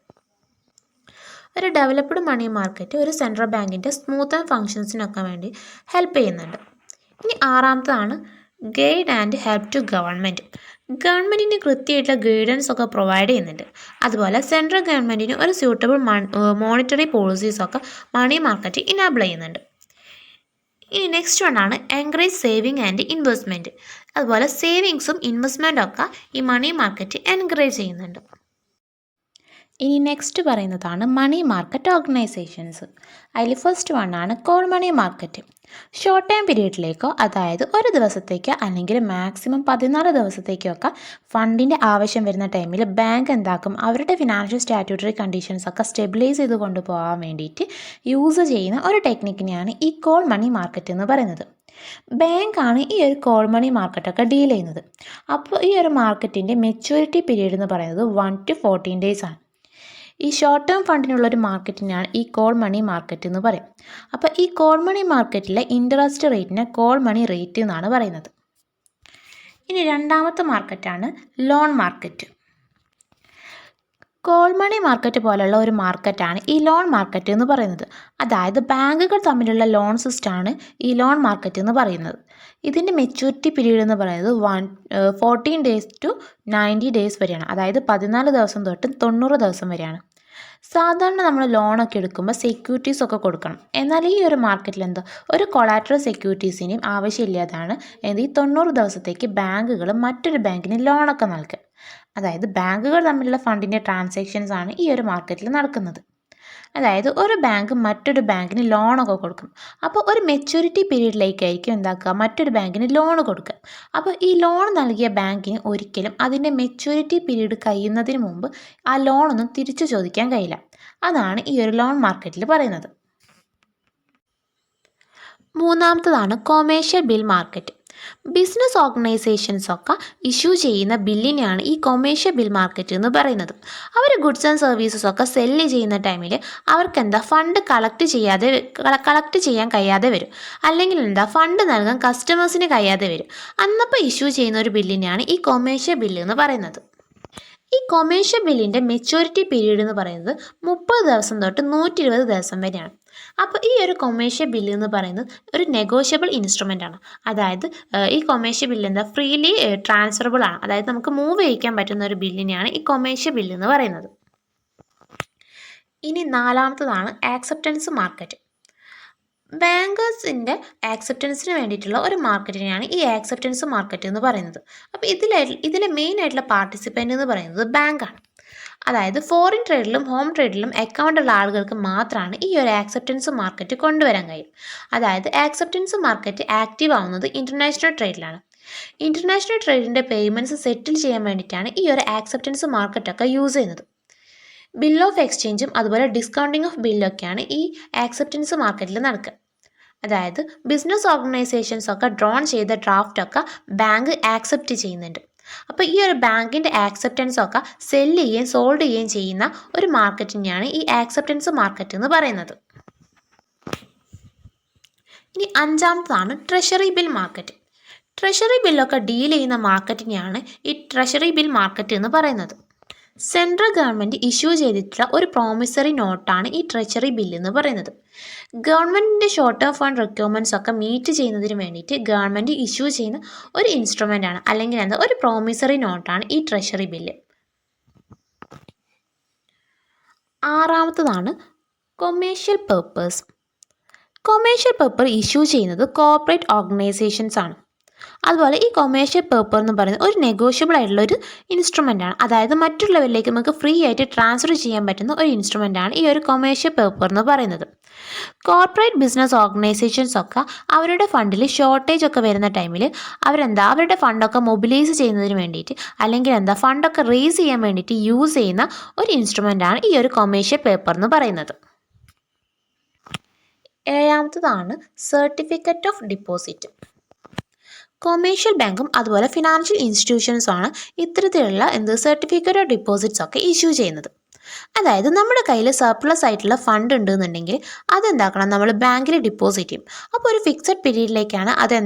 ഒരു ഡെവലപ്ഡ് മണി മാർക്കറ്റ് ഒരു സെൻട്രൽ ബാങ്കിൻ്റെ സ്മൂത്ത് ആൻഡ് ഫങ്ഷൻസിനൊക്കെ വേണ്ടി ഹെൽപ്പ് ചെയ്യുന്നുണ്ട്. ഇനി ആറാമത്താണ് guide and help to government. ഗവൺമെൻറ്റിന് കൃത്യമായിട്ടുള്ള ഗൈഡൻസ് ഒക്കെ പ്രൊവൈഡ് ചെയ്യുന്നുണ്ട്. അതുപോലെ സെൻട്രൽ ഗവൺമെൻറ്റിന് ഒരു സ്യൂട്ടബിൾ മോണിറ്ററി പോളിസീസൊക്കെ മണി മാർക്കറ്റ് ഇനാബിൾ ചെയ്യുന്നുണ്ട്. ഇനി നെക്സ്റ്റ് വണ്ണാണ് എൻകറേജ് സേവിങ് ആൻഡ് ഇൻവെസ്റ്റ്മെൻറ്റ്. അതുപോലെ സേവിങ്സും ഇൻവെസ്റ്റ്മെൻറ്റും ഒക്കെ ഈ മണി മാർക്കറ്റ് എൻകറേജ് ചെയ്യുന്നുണ്ട്. ഇനി നെക്സ്റ്റ് പറയുന്നതാണ് മണി മാർക്കറ്റ് ഓർഗനൈസേഷൻസ്. അതിൽ ഫസ്റ്റ് വണ്ണാണ് call money market. Short time പീരീഡിലേക്കോ, അതായത് ഒരു ദിവസത്തേക്കോ അല്ലെങ്കിൽ മാക്സിമം 14 ദിവസത്തേക്കോ ഫണ്ടിൻ്റെ ആവശ്യം വരുന്ന ടൈമിൽ ബാങ്ക് എന്താക്കും, അവരുടെ ഫിനാൻഷ്യൽ സ്റ്റാറ്റ്യൂട്ടറി കണ്ടീഷൻസൊക്കെ സ്റ്റെബിലൈസ് ചെയ്ത് കൊണ്ടുപോകാൻ വേണ്ടിയിട്ട് യൂസ് ചെയ്യുന്ന ഒരു ടെക്നിക്കിനെയാണ് ഈ കോൾ മണി മാർക്കറ്റ് എന്ന് പറയുന്നത്. ബാങ്കാണ് ഈ ഒരു കോൾ മണി മാർക്കറ്റൊക്കെ ഡീൽ ചെയ്യുന്നത്. അപ്പോൾ ഈ ഒരു മാർക്കറ്റിൻ്റെ മെച്യൂരിറ്റി പീരീഡ് എന്ന് പറയുന്നത് 1 to 14 days ആണ്. ഈ ഷോർട്ട് ടേം ഫണ്ടിനുള്ളൊരു മാർക്കറ്റിനാണ് ഈ കോൾ മണി മാർക്കറ്റ് എന്ന് പറയും. അപ്പോൾ ഈ കോൾ മണി മാർക്കറ്റിലെ ഇൻട്രസ്റ്റ് റേറ്റിനെ കോൾ മണി റേറ്റ് എന്നാണ് പറയുന്നത്. ഇനി രണ്ടാമത്തെ മാർക്കറ്റാണ് loan market. Call money market പോലുള്ള ഒരു മാർക്കറ്റാണ് ഈ ലോൺ മാർക്കറ്റ് എന്ന് പറയുന്നത്. അതായത് ബാങ്കുകൾ തമ്മിലുള്ള ലോൺ സിസ്റ്റമാണ് ഈ ലോൺ മാർക്കറ്റ് എന്ന് പറയുന്നത്. ഇതിൻ്റെ മെച്യൂരിറ്റി പീരീഡ് എന്ന് പറയുന്നത് 14 days to 90 days വരെയാണ്. അതായത് 14 ദിവസം തൊട്ട് 90 ദിവസം വരെയാണ്. സാധാരണ നമ്മൾ ലോണൊക്കെ എടുക്കുമ്പോൾ സെക്യൂരിറ്റീസ് ഒക്കെ കൊടുക്കണം. എന്നാൽ ഈ ഒരു മാർക്കറ്റിൽ എന്തോ ഒരു കൊളാട്രൽ സെക്യൂരിറ്റീസിനെയും ആവശ്യമില്ലാതാണ് ഈ 90 ദിവസത്തേക്ക് ബാങ്കുകൾ മറ്റൊരു ബാങ്കിന് ലോണൊക്കെ നൽകുക. അതായത് ബാങ്കുകൾ തമ്മിലുള്ള ഫണ്ടിൻ്റെ ട്രാൻസാക്ഷൻസ് ആണ് ഈ ഒരു മാർക്കറ്റിൽ നടക്കുന്നത്. അതായത് ഒരു ബാങ്ക് മറ്റൊരു ബാങ്കിന് ലോണൊക്കെ കൊടുക്കും. അപ്പോൾ ഒരു മെച്യൂരിറ്റി പീരീഡിലേക്കായിരിക്കും എന്താക്കുക, മറ്റൊരു ബാങ്കിന് ലോൺ കൊടുക്കുക. അപ്പോൾ ഈ ലോൺ നൽകിയ ബാങ്കിന് ഒരിക്കലും അതിൻ്റെ മെച്യൂരിറ്റി പീരീഡ് കഴിയുന്നതിന് മുമ്പ് ആ ലോണൊന്നും തിരിച്ചു ചോദിക്കാൻ കഴിയില്ല. അതാണ് ഈ ഒരു ലോൺ മാർക്കറ്റിൽ പറയുന്നത്. മൂന്നാമത്തതാണ് കൊമേഴ്ഷ്യൽ ബിൽ മാർക്കറ്റ്. ബിസിനസ് ഓർഗനൈസേഷൻസൊക്കെ ഇഷ്യൂ ചെയ്യുന്ന ബില്ലിനെയാണ് ഈ കൊമേഴ്ഷ്യൽ ബിൽ മാർക്കറ്റ് എന്ന് പറയുന്നത്. അവർ ഗുഡ്സ് ആൻഡ് സർവീസസ് ഒക്കെ സെല്ല് ചെയ്യുന്ന ടൈമിൽ അവർക്ക് ഫണ്ട് കളക്ട് ചെയ്യാൻ കഴിയാതെ വരും, അല്ലെങ്കിൽ ഫണ്ട് നൽകാൻ കസ്റ്റമേഴ്സിന് കഴിയാതെ വരും. അന്നപ്പോൾ ഇഷ്യൂ ചെയ്യുന്ന ഒരു ബില്ലിനെയാണ് ഈ കൊമേഴ്ഷ്യൽ ബില്ല് എന്ന് പറയുന്നത്. ഈ കൊമേഴ്ഷ്യൽ ബില്ലിൻ്റെ മെച്യൂരിറ്റി പീരീഡ് എന്ന് പറയുന്നത് 30 ദിവസം തൊട്ട് 120 ദിവസം വരെയാണ്. അപ്പോൾ ഈ ഒരു കൊമേഴ്ഷ്യൽ ബില്ല് എന്ന് പറയുന്നത് ഒരു നെഗോഷ്യബിൾ ഇൻസ്ട്രുമെൻ്റ് ആണ്. അതായത് ഈ കൊമേഴ്ഷ്യൽ ബില്ല് ഫ്രീലി ട്രാൻസ്ഫറബിൾ ആണ്. അതായത് നമുക്ക് മൂവ് ചെയ്യിക്കാൻ പറ്റുന്ന ഒരു ബില്ലിനെയാണ് ഈ കൊമേഴ്ഷ്യൽ ബില്ല് എന്ന് പറയുന്നത്. ഇനി നാലാമത്തതാണ് ആക്സെപ്റ്റൻസ് മാർക്കറ്റ്. ബാങ്കേഴ്സിൻ്റെ ആക്സെപ്റ്റൻസിന് വേണ്ടിയിട്ടുള്ള ഒരു മാർക്കറ്റിനെയാണ് ഈ ആക്സെപ്റ്റൻസ് മാർക്കറ്റ് എന്ന് പറയുന്നത്. അപ്പോൾ ഇതിലെ മെയിൻ ആയിട്ടുള്ള പാർട്ടിസിപ്പൻ്റ് എന്ന് പറയുന്നത് ബാങ്കാണ്. അതായത് ഫോറിൻ ട്രേഡിലും ഹോം ട്രേഡിലും അക്കൗണ്ടുള്ള ആളുകൾക്ക് മാത്രമാണ് ഈ ഒരു ആക്സെപ്റ്റൻസ് മാർക്കറ്റ് കൊണ്ടുവരാൻ കഴിയും. അതായത് ആക്സെപ്റ്റൻസ് മാർക്കറ്റ് ആക്റ്റീവ് ആവുന്നത് ഇൻ്റർനാഷണൽ ട്രേഡിലാണ്. ഇൻ്റർനാഷണൽ ട്രേഡിൻ്റെ പേയ്മെൻറ്റ്സ് സെറ്റിൽ ചെയ്യാൻ വേണ്ടിയിട്ടാണ് ഈ ഒരു ആക്സെപ്റ്റൻസ് മാർക്കറ്റൊക്കെ യൂസ് ചെയ്യുന്നത്. ബിൽ ഓഫ് എക്സ്ചേഞ്ചും അതുപോലെ ഡിസ്കൗണ്ടിങ് ഓഫ് ബില്ലൊക്കെയാണ് ഈ ആക്സെപ്റ്റൻസ് മാർക്കറ്റിൽ നടക്കുക. അതായത് ബിസിനസ് ഓർഗനൈസേഷൻസൊക്കെ ഡ്രോൺ ചെയ്ത ഡ്രാഫ്റ്റൊക്കെ ബാങ്ക് ആക്സെപ്റ്റ് ചെയ്യുന്നുണ്ട്. അപ്പോൾ ഈ ഒരു ബാങ്കിൻ്റെ ആക്സെപ്റ്റൻസൊക്കെ സെല്ല് ചെയ്യുകയും സോൾഡ് ചെയ്യുകയും ചെയ്യുന്ന ഒരു മാർക്കറ്റിനെയാണ് ഈ ആക്സെപ്റ്റൻസ് മാർക്കറ്റ് എന്ന് പറയുന്നത്. ഇനി അഞ്ചാമതാണ് ട്രഷറി ബിൽ മാർക്കറ്റ്. ട്രഷറി ബില്ലൊക്കെ ഡീൽ ചെയ്യുന്ന മാർക്കറ്റിനെയാണ് ഈ ട്രഷറി ബിൽ മാർക്കറ്റ് എന്ന് പറയുന്നത്. സെൻട്രൽ ഗവൺമെൻറ് ഇഷ്യൂ ചെയ്തിട്ടുള്ള ഒരു പ്രോമിസറി നോട്ടാണ് ഈ ട്രഷറി ബില്ല് എന്ന് പറയുന്നത്. ഗവൺമെൻറ്റിൻ്റെ ഷോർട്ട് ടേം ഫണ്ട് റിക്വയർമെൻറ്റ്സ് ഒക്കെ മീറ്റ് ചെയ്യുന്നതിന് വേണ്ടിയിട്ട് ഗവൺമെൻറ് ഇഷ്യൂ ചെയ്യുന്ന ഒരു ഇൻസ്ട്രുമെൻ്റ് ആണ്, അല്ലെങ്കിൽ ഒരു പ്രോമിസറി നോട്ടാണ് ഈ ട്രഷറി ബില്ല്. ആറാമത്തതാണ് commercial papers. Commercial paper issue ചെയ്യുന്നത് കോർപ്പറേറ്റ് ഓർഗനൈസേഷൻസ് ആണ്. അതുപോലെ ഈ കൊമേഴ്ഷ്യൽ പേപ്പർ എന്ന് പറയുന്നത് ഒരു നെഗോഷ്യബിൾ ആയിട്ടുള്ള ഒരു ഇൻസ്ട്രുമെൻ്റ് ആണ്. അതായത് മറ്റുള്ളവരിലേക്ക് നമുക്ക് ഫ്രീ ആയിട്ട് ട്രാൻസ്ഫർ ചെയ്യാൻ പറ്റുന്ന ഒരു ഇൻസ്ട്രുമെൻ്റ് ആണ് ഈ ഒരു കൊമേഴ്ഷ്യൽ പേപ്പർ എന്ന് പറയുന്നത്. കോർപ്പറേറ്റ് ബിസിനസ് ഓർഗനൈസേഷൻസ് ഒക്കെ അവരുടെ ഫണ്ടിൽ ഷോർട്ടേജ് ഒക്കെ വരുന്ന ടൈമിൽ അവരുടെ ഫണ്ടൊക്കെ മൊബിലൈസ് ചെയ്യുന്നതിന് വേണ്ടിയിട്ട്, അല്ലെങ്കിൽ ഫണ്ടൊക്കെ റേസ് ചെയ്യാൻ വേണ്ടിയിട്ട് യൂസ് ചെയ്യുന്ന ഒരു ഇൻസ്ട്രുമെൻ്റ് ആണ് ഈ ഒരു കൊമേഴ്ഷ്യൽ പേപ്പർ എന്ന് പറയുന്നത്. ഏഴാമത്തതാണ് സർട്ടിഫിക്കറ്റ് ഓഫ് ഡിപ്പോസിറ്റ്. കൊമേഴ്ഷ്യൽ ബാങ്കും അതുപോലെ ഫിനാൻഷ്യൽ ഇൻസ്റ്റിറ്റ്യൂഷൻസുമാണ് ഇത്തരത്തിലുള്ള സർട്ടിഫിക്കറ്റ് ഓഫ് ഡിപ്പോസിറ്റ്സ് ഒക്കെ ഇഷ്യൂ ചെയ്യുന്നത്. അതായത് നമ്മുടെ കയ്യിൽ സർപ്ലസ് ആയിട്ടുള്ള ഫണ്ട് ഉണ്ടെന്നുണ്ടെങ്കിൽ നമ്മൾ ബാങ്കിൽ ഡിപ്പോസിറ്റ് ചെയ്യും. അപ്പോൾ ഒരു ഫിക്സഡ് പീരീഡിലേക്കാണ്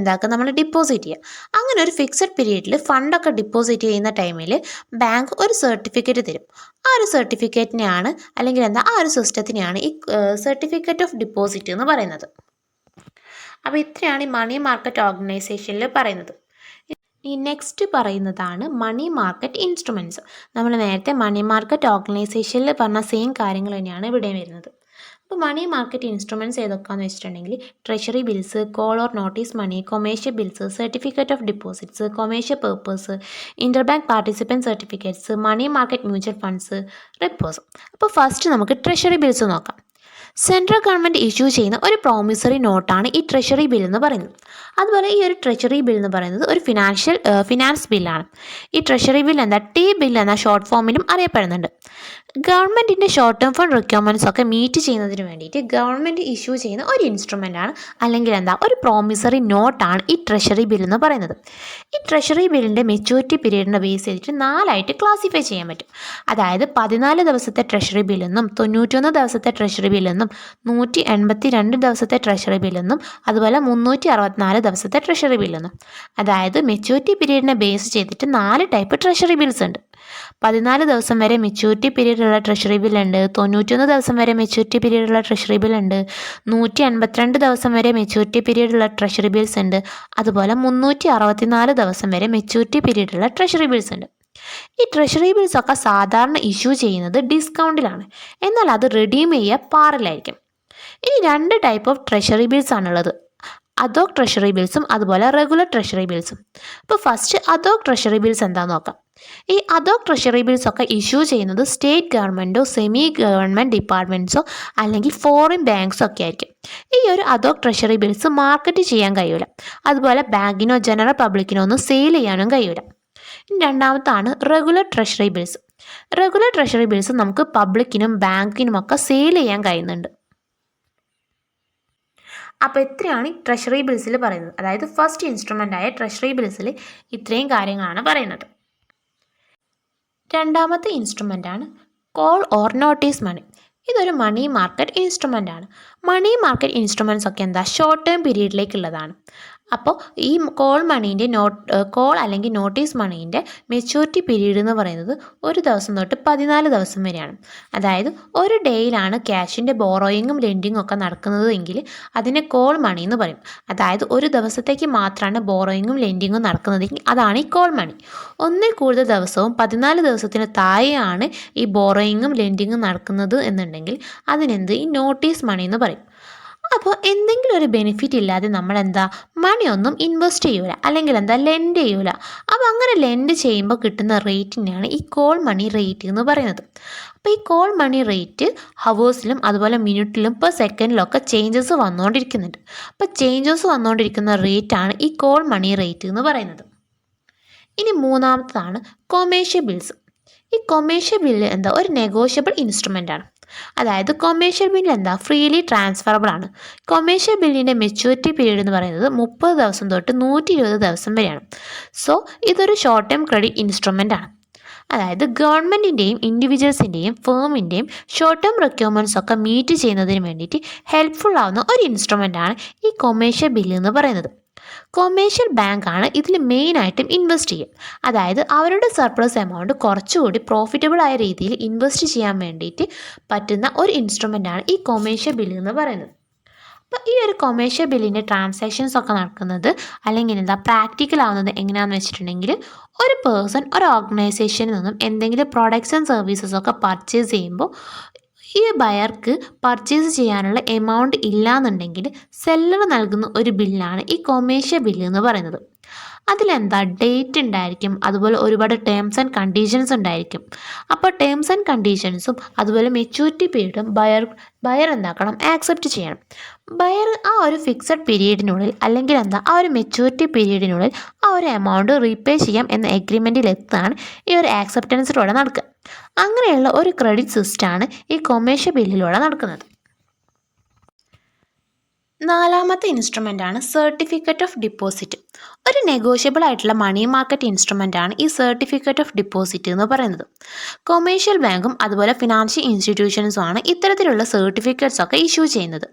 നമ്മൾ ഡിപ്പോസിറ്റ് ചെയ്യുക. അങ്ങനെ ഒരു ഫിക്സഡ് പീരീഡിൽ ഫണ്ടൊക്കെ ഡിപ്പോസിറ്റ് ചെയ്യുന്ന ടൈമിൽ ബാങ്ക് ഒരു സർട്ടിഫിക്കറ്റ് തരും. ആ ഒരു സർട്ടിഫിക്കറ്റിനെയാണ് ആ ഒരു സിസ്റ്റത്തിനെയാണ് ഈ സർട്ടിഫിക്കറ്റ് ഓഫ് ഡിപ്പോസിറ്റ് എന്ന് പറയുന്നത്. അപ്പോൾ ഇത്രയാണ് ഈ മണി മാർക്കറ്റ് ഓർഗനൈസേഷനിൽ പറയുന്നത്. ഈ നെക്സ്റ്റ് പറയുന്നതാണ് മണി മാർക്കറ്റ് ഇൻസ്ട്രുമെൻറ്റ്സ്. നമ്മൾ നേരത്തെ മണി മാർക്കറ്റ് ഓർഗനൈസേഷനിൽ പറഞ്ഞ സെയിം കാര്യങ്ങൾ തന്നെയാണ് ഇവിടെ വരുന്നത്. അപ്പോൾ മണി മാർക്കറ്റ് ഇൻസ്ട്രുമെൻറ്റ്സ് ഏതൊക്കെയാണെന്ന് വെച്ചിട്ടുണ്ടെങ്കിൽ treasury bills, call or notice money, commercial bills, certificate of deposits, commercial papers, interbank participant certificates, money market mutual funds, repos. അപ്പോൾ ഫസ്റ്റ് നമുക്ക് ട്രഷറി ബിൽസ് നോക്കാം. സെൻട്രൽ ഗവൺമെൻറ് ഇഷ്യൂ ചെയ്യുന്ന ഒരു പ്രോമിസറി നോട്ടാണ് ഈ treasury bill എന്ന് പറയുന്നത്. അതുപോലെ ഈ ഒരു ട്രഷറി ബിൽ എന്ന് പറയുന്നത് ഒരു ഫിനാൻസ് ബില്ലാണ്. ഈ ട്രഷറി ബിൽ ടി ബിൽ എന്ന ഷോർട്ട് ഫോമിലും അറിയപ്പെടുന്നുണ്ട്. ഗവൺമെൻറ്റിൻ്റെ ഷോർട്ട് ടേം ഫണ്ട് റിക്വയർമെൻറ്റ്സ് ഒക്കെ മീറ്റ് ചെയ്യുന്നതിന് വേണ്ടിയിട്ട് ഗവൺമെൻറ് ഇഷ്യൂ ചെയ്യുന്ന ഒരു ഇൻസ്ട്രുമെൻ്റ് ആണ്, അല്ലെങ്കിൽ ഒരു പ്രോമിസറി നോട്ടാണ് ഈ ട്രഷറി ബിൽ എന്ന് പറയുന്നത്. ഈ ട്രഷറി ബില്ലിൻ്റെ മെച്യൂരിറ്റി പീരീഡിനെ ബേസ് ചെയ്തിട്ട് 4ആയിട്ട് ക്ലാസിഫൈ ചെയ്യാൻ പറ്റും. അതായത് 14 ദിവസത്തെ ട്രഷറി ബില്ലെന്നും 91 ദിവസത്തെ ട്രഷറി ബില്ലെന്നും 182 ദിവസത്തെ ട്രഷറി ബില്ലെന്നും അതുപോലെ 364 ദിവസത്തെ ട്രഷറി ബില്ലെന്നും. അതായത് മെച്യൂരിറ്റി പീരീഡിനെ ബേസ് ചെയ്തിട്ട് 4 ടൈപ്പ് ട്രഷറി ബിൽസ് ഉണ്ട്. 14 ദിവസം വരെ മെച്യൂരിറ്റി പീരീഡുള്ള ട്രഷറി ബില്ലുണ്ട്, 91 ദിവസം വരെ മെച്യൂരിറ്റി പീരീഡുള്ള ട്രഷറി ബില്ലുണ്ട്, 182 ദിവസം വരെ മെച്യൂരിറ്റി പീരീഡുള്ള ട്രഷറി ബിൽസ് ഉണ്ട്, അതുപോലെ 364 ദിവസം വരെ മെച്യൂരിറ്റി പീരീഡുള്ള ട്രഷറി ബിൽസ് ഉണ്ട്. ഈ ട്രഷറി ബിൽസ് ഒക്കെ സാധാരണ ഇഷ്യൂ ചെയ്യുന്നത് ഡിസ്കൗണ്ടിലാണ്, എന്നാൽ അത് റിഡീം ചെയ്യുക പാറിലായിരിക്കും. ഇനി 2 ടൈപ്പ് ഓഫ് ട്രഷറി ബിൽസ് ആണുള്ളത്. അഡോക് ട്രഷറി ബിൽസും അതുപോലെ റെഗുലർ ട്രഷറി ബിൽസും. അപ്പോൾ ഫസ്റ്റ് അഡോക് ട്രഷറി ബിൽസ് എന്താണെന്ന് നോക്കാം. ഈ അഡോക് ട്രഷറി ബിൽസ് ഒക്കെ ഇഷ്യൂ ചെയ്യുന്നത് സ്റ്റേറ്റ് ഗവൺമെൻറ്റോ സെമി ഗവൺമെൻറ് ഡിപ്പാർട്ട്മെൻറ്റ്സോ അല്ലെങ്കിൽ ഫോറിൻ ബാങ്ക്സോ ഒക്കെ ആയിരിക്കും. ഈ ഒരു അഡോക് ട്രഷറി ബിൽസ് മാർക്കറ്റ് ചെയ്യാൻ കഴിയില്ല. അതുപോലെ ബാങ്കിനോ ജനറൽ പബ്ലിക്കിനോ ഒന്നും സെയിൽ ചെയ്യാനും കഴിയില്ല. രണ്ടാമത്താണ് regular treasury bills. Regular treasury bills നമുക്ക് പബ്ലിക്കിനും ബാങ്കിനും ഒക്കെ സെയിൽ ചെയ്യാൻ കഴിയുന്നുണ്ട്. അപ്പോൾ ഇത്രയാണ് ട്രഷറി ബിൽസിൽ പറയുന്നത്. അതായത് ഫസ്റ്റ് ഇൻസ്ട്രുമെൻ്റ് ആയ ട്രഷറി ബിൽസിൽ ഇത്രയും കാര്യങ്ങളാണ് പറയുന്നത്. രണ്ടാമത്തെ ഇൻസ്ട്രുമെൻ്റ് ആണ് കോൾ ഓർ നോട്ടീസ് മണി. ഇതൊരു മണി മാർക്കറ്റ് ഇൻസ്ട്രുമെൻ്റ് ആണ്. മണി മാർക്കറ്റ് ഇൻസ്ട്രുമെൻറ്റ്സ് ഒക്കെ എന്താ ഷോർട്ട് ടേം പീരീഡിലേക്കുള്ളതാണ്. അപ്പോൾ ഈ കോൾ അല്ലെങ്കിൽ നോട്ടീസ് മണീൻ്റെ മെച്യൂരിറ്റി പീരീഡ് എന്ന് പറയുന്നത് 1 ദിവസം തൊട്ട് 14 ദിവസം വരെയാണ്. അതായത് ഒരു ഡേയിലാണ് ക്യാഷിൻ്റെ ബോറോയിങ്ങും ലെൻഡിങ്ങും ഒക്കെ നടക്കുന്നത് എങ്കിൽ അതിനെ കോൾ മണി എന്ന് പറയും. അതായത് ഒരു ദിവസത്തേക്ക് മാത്രമാണ് ബോറോയിങ്ങും ലെൻഡിങ്ങും നടക്കുന്നതെങ്കിൽ അതാണ് ഈ കോൾ മണി. ഒന്നിൽ കൂടുതൽ ദിവസവും 14 ദിവസത്തിന് താഴെയാണ് ഈ ബോറോയിങ്ങും ലെൻഡിങ്ങും നടക്കുന്നത് എന്നുണ്ടെങ്കിൽ ഈ നോട്ടീസ് മണി എന്ന് പറയും. അപ്പോൾ എന്തെങ്കിലും ഒരു ബെനിഫിറ്റ് ഇല്ലാതെ മണിയൊന്നും ഇൻവെസ്റ്റ് ചെയ്യൂല, അല്ലെങ്കിൽ ലെൻഡ് ചെയ്യൂല. അപ്പോൾ അങ്ങനെ ലെൻഡ് ചെയ്യുമ്പോൾ കിട്ടുന്ന റേറ്റിനെയാണ് ഈ കോൾ മണി റേറ്റ് എന്ന് പറയുന്നത്. അപ്പോൾ ഈ കോൾ മണി റേറ്റ് ഹവേഴ്സിലും അതുപോലെ മിനിറ്റിലും പെർ സെക്കൻഡിലൊക്കെ ചേഞ്ചസ് വന്നുകൊണ്ടിരിക്കുന്നുണ്ട്. അപ്പോൾ ചേഞ്ചസ് വന്നുകൊണ്ടിരിക്കുന്ന റേറ്റാണ് ഈ കോൾ മണി റേറ്റ് എന്ന് പറയുന്നത്. ഇനി മൂന്നാമത്തതാണ് കൊമേഴ്ഷ്യൽ ബിൽസ്. ഈ കൊമേഴ്ഷ്യൽ ബില്ല് ഒരു നെഗോഷ്യബിൾ ഇൻസ്ട്രുമെൻ്റ് ആണ്. അതായത് കൊമേഴ്ഷ്യൽ ബില്ല് ഫ്രീലി ട്രാൻസ്ഫറബിൾ ആണ്. കൊമേഴ്ഷ്യൽ ബില്ലിൻ്റെ മെച്യൂരിറ്റി പീരീഡ് എന്ന് പറയുന്നത് 30 ദിവസം തൊട്ട് 120 ദിവസം വരെയാണ്. സോ ഇതൊരു ഷോർട്ട് ടേം ക്രെഡിറ്റ് ഇൻസ്ട്രുമെൻ്റ് ആണ്. അതായത് ഗവൺമെൻറ്റിൻ്റെയും ഇൻഡിവിജ്വൽസിൻ്റെയും ഫേമിൻ്റെയും ഷോർട്ട് ടേം റിക്വയർമെൻറ്റ്സ് ഒക്കെ മീറ്റ് ചെയ്യുന്നതിന് വേണ്ടിയിട്ട് ഹെൽപ്ഫുൾ ആവുന്ന ഒരു ഇൻസ്ട്രുമെൻ്റ് ആണ് ഈ കൊമേഴ്ഷ്യൽ ബില്ല് എന്ന് പറയുന്നത്. കൊമേഴ്ഷ്യൽ ബാങ്കാണ് ഇതിൽ മെയിനായിട്ടും ഇൻവെസ്റ്റ് ചെയ്യും. അതായത് അവരുടെ സർപ്ലസ് എമൗണ്ട് കുറച്ചുകൂടി പ്രോഫിറ്റബിൾ ആയ രീതിയിൽ ഇൻവെസ്റ്റ് ചെയ്യാൻ വേണ്ടിയിട്ട് പറ്റുന്ന ഒരു ഇൻസ്ട്രുമെൻ്റാണ് ഈ കൊമേഴ്ഷ്യൽ ബില്ല് എന്ന് പറയുന്നത്. അപ്പോൾ ഈ ഒരു കൊമേഴ്ഷ്യൽ ബില്ലിൻ്റെ ട്രാൻസാക്ഷൻസ് ഒക്കെ നടക്കുന്നത് അല്ലെങ്കിൽ പ്രാക്ടിക്കൽ ആവുന്നത് എങ്ങനെയാണെന്ന് വെച്ചിട്ടുണ്ടെങ്കിൽ, ഒരു പേഴ്സൺ ഒരു ഓർഗനൈസേഷനിൽ നിന്നും എന്തെങ്കിലും പ്രൊഡക്ട്സ് ആൻഡ് സർവീസസ് ഒക്കെ പർച്ചേസ് ചെയ്യുമ്പോൾ ഈ ബയർക്ക് പർച്ചേസ് ചെയ്യാനുള്ള എമൗണ്ട് ഇല്ലയെന്നുണ്ടെങ്കിൽ സെല്ലർ നൽകുന്ന ഒരു ബില്ലാണ് ഈ കൊമേഴ്ഷ്യൽ ബില്ല് എന്ന് പറയുന്നത്. ഡേറ്റ് ഉണ്ടായിരിക്കും, അതുപോലെ ഒരുപാട് ടേംസ് ആൻഡ് കണ്ടീഷൻസ് ഉണ്ടായിരിക്കും. അപ്പോൾ ടേംസ് ആൻഡ് കണ്ടീഷൻസും അതുപോലെ മെച്യൂരിറ്റി പീരീഡും ബയർ ആക്സെപ്റ്റ് ചെയ്യണം. ബയർ ആ ഒരു ഫിക്സഡ് പീരീഡിനുള്ളിൽ അല്ലെങ്കിൽ ആ ഒരു മെച്യൂരിറ്റി പീരീഡിനുള്ളിൽ ആ ഒരു എമൗണ്ട് റീപേ ചെയ്യാം എന്ന എഗ്രിമെൻറ്റിൽ എത്താണ് ഈ ഒരു ആക്സെപ്റ്റൻസിലൂടെ നടക്കുക. അങ്ങനെയുള്ള ഒരു ക്രെഡിറ്റ് സിസ്റ്റമാണ് ഈ കൊമേഴ്ഷ്യൽ ബില്ലിലൂടെ നടക്കുന്നത്. നാലാമത്തെ ഇൻസ്ട്രുമെൻ്റാണ് സർട്ടിഫിക്കറ്റ് ഓഫ് ഡിപ്പോസിറ്റ്. ഒരു നെഗോഷ്യബിൾ ആയിട്ടുള്ള മണി മാർക്കറ്റ് ഇൻസ്ട്രുമെൻ്റാണ് ഈ സർട്ടിഫിക്കറ്റ് ഓഫ് ഡിപ്പോസിറ്റ് എന്ന് പറയുന്നത്. കൊമേഴ്ഷ്യൽ ബാങ്കും അതുപോലെ ഫിനാൻഷ്യൽ ഇൻസ്റ്റിറ്റ്യൂഷൻസുമാണ് ഇത്തരത്തിലുള്ള സർട്ടിഫിക്കറ്റ്സ് ഒക്കെ ഇഷ്യൂ ചെയ്യുന്നത്.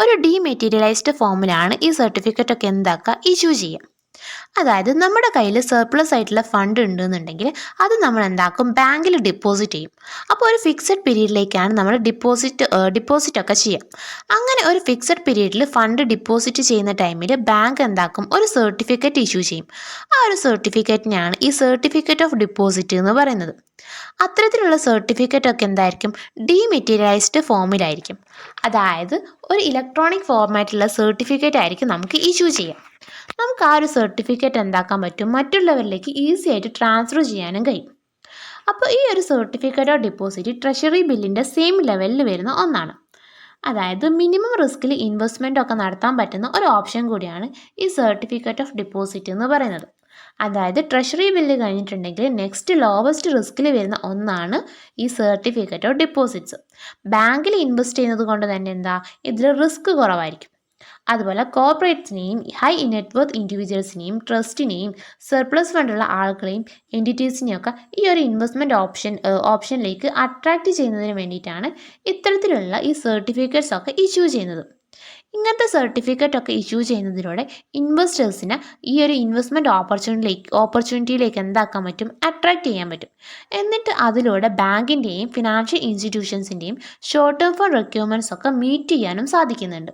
ഒരു ഡീമെറ്റീരിയലൈസ്ഡ് ഫോമിലാണ് ഈ സർട്ടിഫിക്കറ്റ് ഒക്കെ ഇഷ്യൂ ചെയ്യുക. അതായത് നമ്മുടെ കയ്യിൽ സർപ്ലസ് ആയിട്ടുള്ള ഫണ്ട് ഉണ്ടെന്നുണ്ടെങ്കിൽ അത് നമ്മൾ ബാങ്കിൽ ഡെപ്പോസിറ്റ് ചെയ്യും. അപ്പോൾ ഒരു ഫിക്സഡ് പീരീഡിലേക്കാണ് നമ്മൾ ഡിപ്പോസിറ്റ് ഒക്കെ ചെയ്യുക. അങ്ങനെ ഒരു ഫിക്സഡ് പീരീഡിൽ ഫണ്ട് ഡിപ്പോസിറ്റ് ചെയ്യുന്ന ടൈമിൽ ബാങ്ക് ഒരു സർട്ടിഫിക്കറ്റ് ഇഷ്യൂ ചെയ്യും. ആ ഒരു സർട്ടിഫിക്കറ്റിനാണ് ഈ സർട്ടിഫിക്കറ്റ് ഓഫ് ഡിപ്പോസിറ്റ് എന്ന് പറയുന്നത്. അത്തരത്തിലുള്ള സർട്ടിഫിക്കറ്റ് ഒക്കെ ഡീമെറ്റീരിയലൈസ്ഡ് ഫോമിലായിരിക്കും. അതായത് ഒരു ഇലക്ട്രോണിക് ഫോർമാറ്റിലുള്ള സർട്ടിഫിക്കറ്റ് ആയിരിക്കും നമുക്ക് ഇഷ്യൂ ചെയ്യാം. നമുക്ക് ആ ഒരു സർട്ടിഫിക്കറ്റ് പറ്റും, മറ്റുള്ളവരിലേക്ക് ഈസി ആയിട്ട് ട്രാൻസ്ഫർ ചെയ്യാനും കഴിയും. അപ്പോൾ ഈ ഒരു സർട്ടിഫിക്കറ്റ് ഓഫ് ഡിപ്പോസിറ്റ് ട്രഷറി ബില്ലിൻ്റെ സെയിം ലെവലിൽ വരുന്ന ഒന്നാണ്. അതായത് മിനിമം റിസ്കിൽ ഇൻവെസ്റ്റ്മെൻ്റ് ഒക്കെ നടത്താൻ പറ്റുന്ന ഒരു ഓപ്ഷൻ കൂടിയാണ് ഈ സർട്ടിഫിക്കറ്റ് ഓഫ് ഡിപ്പോസിറ്റ് എന്ന് പറയുന്നത്. അതായത് ട്രഷറി ബില്ല് കഴിഞ്ഞിട്ടുണ്ടെങ്കിൽ നെക്സ്റ്റ് ലോവസ്റ്റ് റിസ്കിൽ വരുന്ന ഒന്നാണ് ഈ സർട്ടിഫിക്കറ്റ് ഓഫ് ഡിപ്പോസിറ്റ്സ്. ബാങ്കിൽ ഇൻവെസ്റ്റ് ചെയ്യുന്നത് കൊണ്ട് തന്നെ ഇതിൽ റിസ്ക് കുറവായിരിക്കും. അതുപോലെ കോർപ്പറേറ്റ്സിനെയും ഹൈ നെറ്റ്വർത്ത് ഇൻഡിവിജ്വൽസിനെയും ട്രസ്റ്റിനെയും സർപ്ലസ് ഫണ്ടുള്ള ആളുകളെയും എൻറ്റിറ്റീസിനെയും ഒക്കെ ഈ ഒരു ഇൻവെസ്റ്റ്മെൻറ്റ് ഓപ്ഷനിലേക്ക് അട്രാക്റ്റ് ചെയ്യുന്നതിന് വേണ്ടിയിട്ടാണ് ഇത്തരത്തിലുള്ള ഈ സർട്ടിഫിക്കറ്റ്സ് ഒക്കെ ഇഷ്യൂ ചെയ്യുന്നത്. ഇങ്ങനത്തെ സർട്ടിഫിക്കറ്റ് ഒക്കെ ഇഷ്യൂ ചെയ്യുന്നതിലൂടെ ഇൻവെസ്റ്റേഴ്സിന് ഈ ഒരു ഇൻവെസ്റ്റ്മെൻറ്റ് ഓപ്പർച്യൂണിറ്റിയിലേക്ക് പറ്റും, അട്രാക്റ്റ് ചെയ്യാൻ പറ്റും. എന്നിട്ട് അതിലൂടെ ബാങ്കിൻ്റെയും ഫിനാൻഷ്യൽ ഇൻസ്റ്റിറ്റ്യൂഷൻസിൻ്റെയും ഷോർട്ട് ടേം ഫണ്ട് റിക്വയർമെൻറ്റ്സ് ഒക്കെ മീറ്റ് ചെയ്യാനും സാധിക്കുന്നുണ്ട്.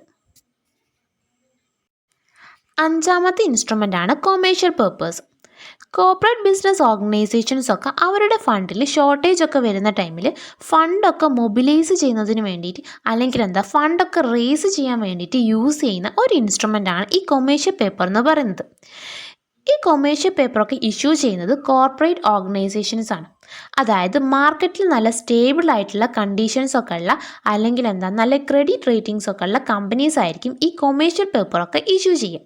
അഞ്ചാമത്തെ ഇൻസ്ട്രുമെൻ്റാണ് commercial purpose. Corporate business organisations ഒക്കെ അവരുടെ ഫണ്ടിൽ ഷോർട്ടേജ് ഒക്കെ വരുന്ന ടൈമിൽ ഫണ്ടൊക്കെ മൊബിലൈസ് ചെയ്യുന്നതിന് വേണ്ടിയിട്ട് അല്ലെങ്കിൽ ഫണ്ടൊക്കെ റേസ് ചെയ്യാൻ വേണ്ടിയിട്ട് യൂസ് ചെയ്യുന്ന ഒരു ഇൻസ്ട്രുമെൻ്റാണ് ഈ കൊമേഴ്ഷ്യൽ പേപ്പർ എന്ന് പറയുന്നത്. ഈ കൊമേഴ്ഷ്യൽ പേപ്പറൊക്കെ ഇഷ്യൂ ചെയ്യുന്നത് കോർപ്പറേറ്റ് ഓർഗനൈസേഷൻസ് ആണ്. അതായത് മാർക്കറ്റിൽ നല്ല സ്റ്റേബിൾ ആയിട്ടുള്ള കണ്ടീഷൻസ് ഒക്കെ ഉള്ള അല്ലെങ്കിൽ നല്ല ക്രെഡിറ്റ് റേറ്റിംഗ്സ് ഒക്കെ ഉള്ള കമ്പനീസ് ആയിരിക്കും ഈ കൊമേഴ്ഷ്യൽ പേപ്പറൊക്കെ ഇഷ്യൂ ചെയ്യുക.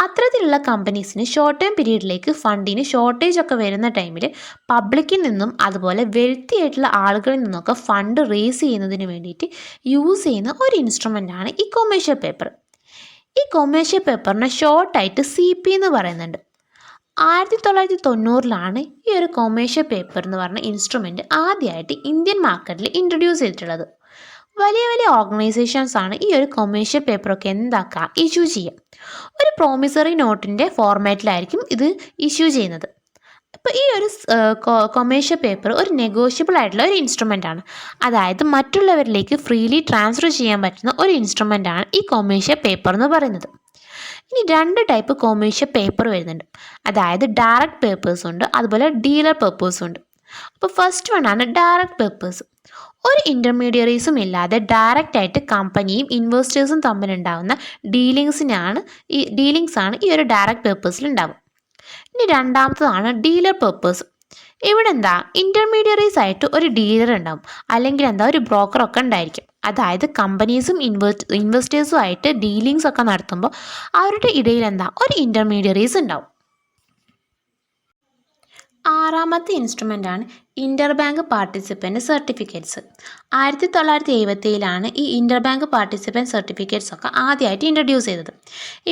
അത്തരത്തിലുള്ള കമ്പനീസിന് ഷോർട്ട് ടേം പീരീഡിലേക്ക് ഫണ്ടിന് ഷോർട്ടേജ് ഒക്കെ വരുന്ന ടൈമിൽ പബ്ലിക്കിൽ നിന്നും അതുപോലെ വെൽത്തി ആയിട്ടുള്ള ആളുകളിൽ നിന്നൊക്കെ ഫണ്ട് റേസ് ചെയ്യുന്നതിന് വേണ്ടിയിട്ട് യൂസ് ചെയ്യുന്ന ഒരു ഇൻസ്ട്രുമെൻ്റാണ് ഈ കൊമേഴ്ഷ്യൽ പേപ്പർ. ഈ കൊമേഴ്ഷ്യൽ പേപ്പറിനെ ഷോർട്ടായിട്ട് CP എന്ന് പറയുന്നുണ്ട്. 1990 ഈ ഒരു കൊമേഴ്ഷ്യൽ പേപ്പർ എന്ന് പറഞ്ഞ ഇൻസ്ട്രുമെൻറ്റ് ആദ്യമായിട്ട് ഇന്ത്യൻ മാർക്കറ്റിൽ ഇൻട്രൊഡ്യൂസ് ചെയ്തിട്ടുള്ളത്. വലിയ വലിയ ഓർഗനൈസേഷൻസ് ആണ് ഈ ഒരു കൊമേഴ്ഷ്യൽ പേപ്പറൊക്കെ ഇഷ്യൂ ചെയ്യുക. ഒരു പ്രോമിസറി നോട്ടിൻ്റെ ഫോർമാറ്റിലായിരിക്കും ഇത് ഇഷ്യൂ ചെയ്യുന്നത്. അപ്പോൾ ഈ ഒരു കൊമേഴ്ഷ്യൽ പേപ്പർ ഒരു നെഗോഷ്യബിൾ ആയിട്ടുള്ള ഒരു ഇൻസ്ട്രുമെൻ്റ് ആണ്. അതായത് മറ്റുള്ളവരിലേക്ക് ഫ്രീലി ട്രാൻസ്ഫർ ചെയ്യാൻ പറ്റുന്ന ഒരു ഇൻസ്ട്രുമെൻ്റ് ആണ് ഈ കൊമേഴ്ഷ്യൽ പേപ്പർ എന്ന് പറയുന്നത്. ഇനി 2 ടൈപ്പ് കൊമേഴ്ഷ്യൽ പേപ്പർ വരുന്നുണ്ട്. അതായത് ഡയറക്റ്റ് പേപ്പേഴ്സ് ഉണ്ട്, അതുപോലെ ഡീലർ പേപ്പേഴ്സും ഉണ്ട്. അപ്പോൾ ഫസ്റ്റ് വൺ ആണ് ഡയറക്റ്റ് പേപ്പേഴ്സ്. ഒരു ഇൻ്റർമീഡിയറീസും ഇല്ലാതെ ഡയറക്റ്റ് ആയിട്ട് കമ്പനിയും ഇൻവെസ്റ്റേഴ്സും തമ്മിലുണ്ടാകുന്ന ഡീലിങ്സ് ആണ് ഈ ഒരു ഡയറക്റ്റ് പേപ്പേഴ്സിൽ ഉണ്ടാകും. ഇനി രണ്ടാമത്തതാണ് ഡീലർ പേപ്പേഴ്സ്. ഇവിടെ ഇൻ്റർമീഡിയറീസ് ആയിട്ട് ഒരു ഡീലർ ഉണ്ടാവും, അല്ലെങ്കിൽ ഒരു ബ്രോക്കറൊക്കെ ഉണ്ടായിരിക്കും. അതായത് കമ്പനീസും ഇൻവെസ്റ്റേഴ്സും ആയിട്ട് ഡീലിങ്സ് ഒക്കെ നടത്തുമ്പോൾ അവരുടെ ഇടയിൽ ഒരു ഇൻ്റർമീഡിയറീസ് ഉണ്ടാവും. ആറാമത്തെ ഇൻസ്ട്രുമെൻ്റാണ് ഇൻ്റർബാങ്ക് പാർട്ടിസിപ്പൻ്റ് സർട്ടിഫിക്കറ്റ്സ്. 1977 ഈ ഇൻ്റർബാങ്ക് പാർട്ടിസിപ്പൻ്റ് സർട്ടിഫിക്കറ്റ്സ് ഒക്കെ ആദ്യമായിട്ട് ഇൻട്രൊഡ്യൂസ് ചെയ്തത്.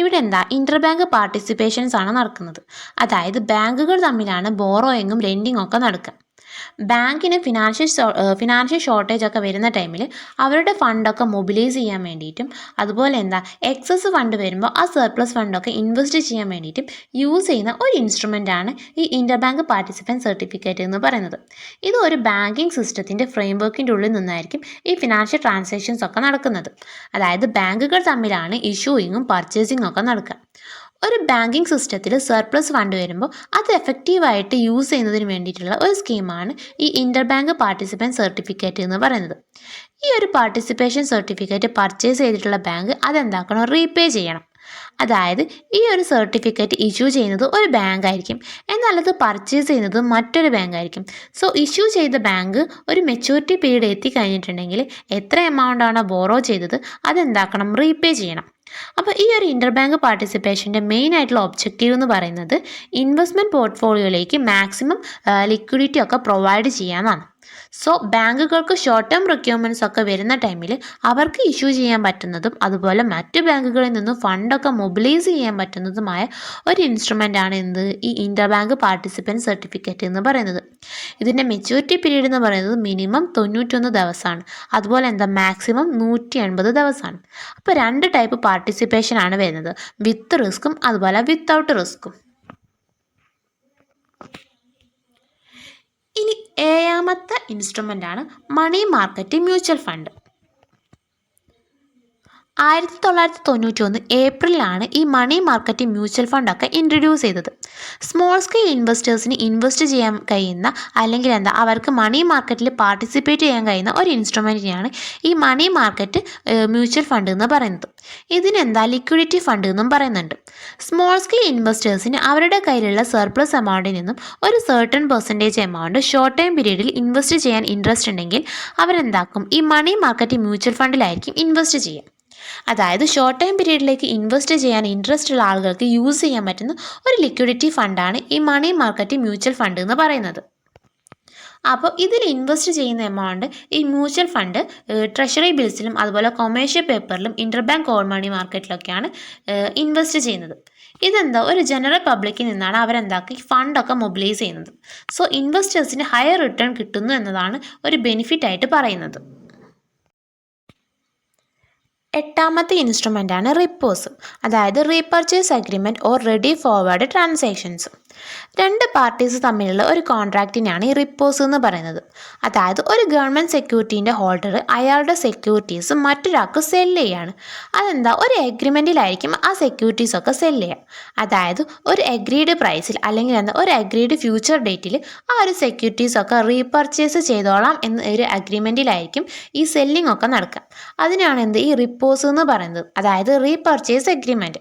ഇവിടെ ഇൻ്റർബാങ്ക് പാർട്ടിസിപ്പേഷൻസ് ആണ് നടക്കുന്നത്. അതായത് ബാങ്കുകൾ തമ്മിലാണ് ബോറോയിങ്ങും ലെൻഡിങ്ങും ഒക്കെ നടക്കുക. ബാങ്കിന് ഫിനാൻഷ്യൽ ഷോർട്ടേജ് ഒക്കെ വരുന്ന ടൈമിൽ അവരുടെ ഫണ്ടൊക്കെ മൊബിലൈസ് ചെയ്യാൻ വേണ്ടിയിട്ടും അതുപോലെ എക്സസ് ഫണ്ട് വരുമ്പോൾ ആ സർപ്ലസ് ഫണ്ടൊക്കെ ഇൻവെസ്റ്റ് ചെയ്യാൻ വേണ്ടിയിട്ടും യൂസ് ചെയ്യുന്ന ഒരു ഇൻസ്ട്രുമെൻ്റാണ് ഈ ഇൻ്റർബാങ്ക് പാർട്ടിസിപ്പൻ്റ് സർട്ടിഫിക്കറ്റ് എന്ന് പറയുന്നത്. ഇത് ഒരു ബാങ്കിങ് സിസ്റ്റത്തിൻ്റെ ഫ്രെയിംവർക്കിൻ്റെ ഉള്ളിൽ നിന്നായിരിക്കും ഈ ഫിനാൻഷ്യൽ ട്രാൻസാക്ഷൻസ് ഒക്കെ നടക്കുന്നത്. അതായത് ബാങ്കുകൾ തമ്മിലാണ് ഇഷ്യൂയിങ്ങും പർച്ചേസിങ്ങും ഒക്കെ നടക്കുക. ഒരു ബാങ്കിങ് സിസ്റ്റത്തിൽ സർപ്ലസ് ഫണ്ട് വരുമ്പോൾ അത് എഫക്റ്റീവായിട്ട് യൂസ് ചെയ്യുന്നതിന് വേണ്ടിയിട്ടുള്ള ഒരു സ്കീമാണ് ഈ ഇൻ്റർബാങ്ക് പാർട്ടിസിപ്പൻ്റ് സർട്ടിഫിക്കറ്റ് എന്ന് പറയുന്നത്. ഈ ഒരു പാർട്ടിസിപ്പേഷൻ സർട്ടിഫിക്കറ്റ് പർച്ചേസ് ചെയ്തിട്ടുള്ള ബാങ്ക് റീപേ ചെയ്യണം. അതായത് ഈ ഒരു സർട്ടിഫിക്കറ്റ് ഇഷ്യൂ ചെയ്യുന്നത് ഒരു ബാങ്ക് ആയിരിക്കും, എന്നാൽ അത് പർച്ചേസ് ചെയ്യുന്നത് മറ്റൊരു ബാങ്ക് ആയിരിക്കും. സോ ഇഷ്യൂ ചെയ്ത ബാങ്ക് ഒരു മെച്യൂരിറ്റി പീരീഡ് എത്തിക്കഴിഞ്ഞിട്ടുണ്ടെങ്കിൽ എത്ര എമൗണ്ട് ആണോ ബോറോ ചെയ്തത് റീപേ ചെയ്യണം. അപ്പോൾ ഈ ഒരു ഇൻ്റർബാങ്ക് പാർട്ടിസിപ്പേഷൻ്റെ മെയിൻ ആയിട്ടുള്ള ഒബ്ജക്റ്റീവ് എന്ന് പറയുന്നത് ഇൻവെസ്റ്റ്മെൻറ്റ് പോർട്ട്ഫോളിയോയിലേക്ക് മാക്സിമം ലിക്വിഡിറ്റി ഒക്കെ പ്രൊവൈഡ് ചെയ്യാനാണ്. സോ ബാങ്കുകൾക്ക് ഷോർട്ട് ടേം റിക്വയർമെൻറ്റ്സ് ഒക്കെ വരുന്ന ടൈമിൽ അവർക്ക് ഇഷ്യൂ ചെയ്യാൻ പറ്റുന്നതും അതുപോലെ മറ്റ് ബാങ്കുകളിൽ നിന്നും ഫണ്ടൊക്കെ മൊബിലൈസ് ചെയ്യാൻ പറ്റുന്നതുമായ ഒരു ഇൻസ്ട്രുമെൻ്റാണ് ഈ ഇൻ്റർബാങ്ക് പാർട്ടിസിപ്പൻറ്റ് സർട്ടിഫിക്കറ്റ് എന്ന് പറയുന്നത്. ഇതിൻ്റെ മെച്യൂരിറ്റി പീരീഡ് എന്ന് പറയുന്നത് മിനിമം 91 ദിവസമാണ്, അതുപോലെ മാക്സിമം 180 ദിവസമാണ്. അപ്പോൾ 2 ടൈപ്പ് പാർട്ടിസിപ്പേഷൻ ആണ് വരുന്നത്, വിത്ത് റിസ്ക്കും അതുപോലെ വിത്തൗട്ട് റിസ്ക്കും. ഇനി 7ാമത്തെ ഇൻസ്ട്രുമെൻ്റാണ് മണി മാർക്കറ്റ് മ്യൂച്വൽ ഫണ്ട്. 1991 ഏപ്രിലാണ് ഈ മണി മാർക്കറ്റ് മ്യൂച്വൽ ഫണ്ടൊക്കെ ഇൻട്രൊഡ്യൂസ് ചെയ്തത്. സ്മോൾ സ്കെയിൽ ഇൻവെസ്റ്റേഴ്സിന് ഇൻവെസ്റ്റ് ചെയ്യാൻ കഴിയുന്ന അല്ലെങ്കിൽ അവർക്ക് മണി മാർക്കറ്റിൽ പാർട്ടിസിപ്പേറ്റ് ചെയ്യാൻ കഴിയുന്ന ഒരു ഇൻസ്ട്രുമെൻറ്റിനെയാണ് ഈ മണി മാർക്കറ്റ് മ്യൂച്വൽ ഫണ്ട് എന്ന് പറയുന്നത്. ഇതിന് ലിക്വിഡിറ്റി ഫണ്ട് എന്നും പറയുന്നുണ്ട്. സ്മോൾ സ്കെയിൽ ഇൻവെസ്റ്റേഴ്സിന് അവരുടെ കയ്യിലുള്ള സർപ്ലസ് എമൗണ്ടിൽ നിന്നും ഒരു certain percentage amount short time പീരീഡിൽ ഇൻവെസ്റ്റ് ചെയ്യാൻ ഇൻട്രസ്റ്റ് ഉണ്ടെങ്കിൽ ഈ മണി മാർക്കറ്റ് മ്യൂച്വൽ ഫണ്ടിലായിരിക്കും ഇൻവെസ്റ്റ് ചെയ്യുക. അതായത് ഷോർട്ട് ടൈം പീരീഡിലേക്ക് ഇൻവെസ്റ്റ് ചെയ്യാൻ ഇൻട്രസ്റ്റ് ഉള്ള ആളുകൾക്ക് യൂസ് ചെയ്യാൻ പറ്റുന്ന ഒരു ലിക്വിഡിറ്റി ഫണ്ടാണ് ഈ മണി മാർക്കറ്റ് മ്യൂച്വൽ ഫണ്ട് എന്ന് പറയുന്നത്. അപ്പോൾ ഇതിൽ ഇൻവെസ്റ്റ് ചെയ്യുന്ന എമൗണ്ട് ഈ മ്യൂച്വൽ ഫണ്ട് ട്രഷറി ബിൽസിലും അതുപോലെ കൊമേഴ്ഷ്യൽ പേപ്പറിലും ഇൻ്റർബാങ്ക് കോൾ മണി മാർക്കറ്റിലൊക്കെയാണ് ഇൻവെസ്റ്റ് ചെയ്യുന്നത്. ഒരു ജനറൽ പബ്ലിക്കിൽ നിന്നാണ് ഈ ഫണ്ടൊക്കെ മൊബിലൈസ് ചെയ്യുന്നത്. സോ ഇൻവെസ്റ്റേഴ്സിന് ഹയർ റിട്ടേൺ കിട്ടുന്നു എന്നതാണ് ഒരു ബെനിഫിറ്റ് ആയിട്ട് പറയുന്നത്. 8ാമത്തെ ഇൻസ്ട്രുമെൻ്റാണ് റിപ്പോസ്, അതായത് repurchase agreement or ready forward transactions. രണ്ട് പാർട്ടീസ് തമ്മിലുള്ള ഒരു കോൺട്രാക്റ്റിനാണ് ഈ റിപ്പോസ് എന്ന് പറയുന്നത്. അതായത് ഒരു ഗവൺമെൻറ് സെക്യൂരിറ്റീൻ്റെ ഹോൾഡർ അയാളുടെ സെക്യൂരിറ്റീസ് മറ്റൊരാൾക്ക് സെല്ല് ചെയ്യാണ്. അതെന്താ, ഒരു എഗ്രിമെൻറ്റിലായിരിക്കും ആ സെക്യൂരിറ്റീസൊക്കെ സെല്ല് ചെയ്യുക. അതായത് ഒരു അഗ്രീഡ് പ്രൈസിൽ അല്ലെങ്കിൽ ഒരു അഗ്രീഡ് ഫ്യൂച്ചർ ഡേറ്റിൽ ആ ഒരു സെക്യൂരിറ്റീസൊക്കെ റീപർച്ചേസ് ചെയ്തോളാം എന്ന ഒരു അഗ്രിമെൻറ്റിലായിരിക്കും ഈ സെല്ലിംഗ് ഒക്കെ നടക്കുക. അതിനാണ് ഈ റിപ്പോസ് എന്ന് പറയുന്നത്, അതായത് റീപർച്ചേസ് എഗ്രിമെൻറ്റ്.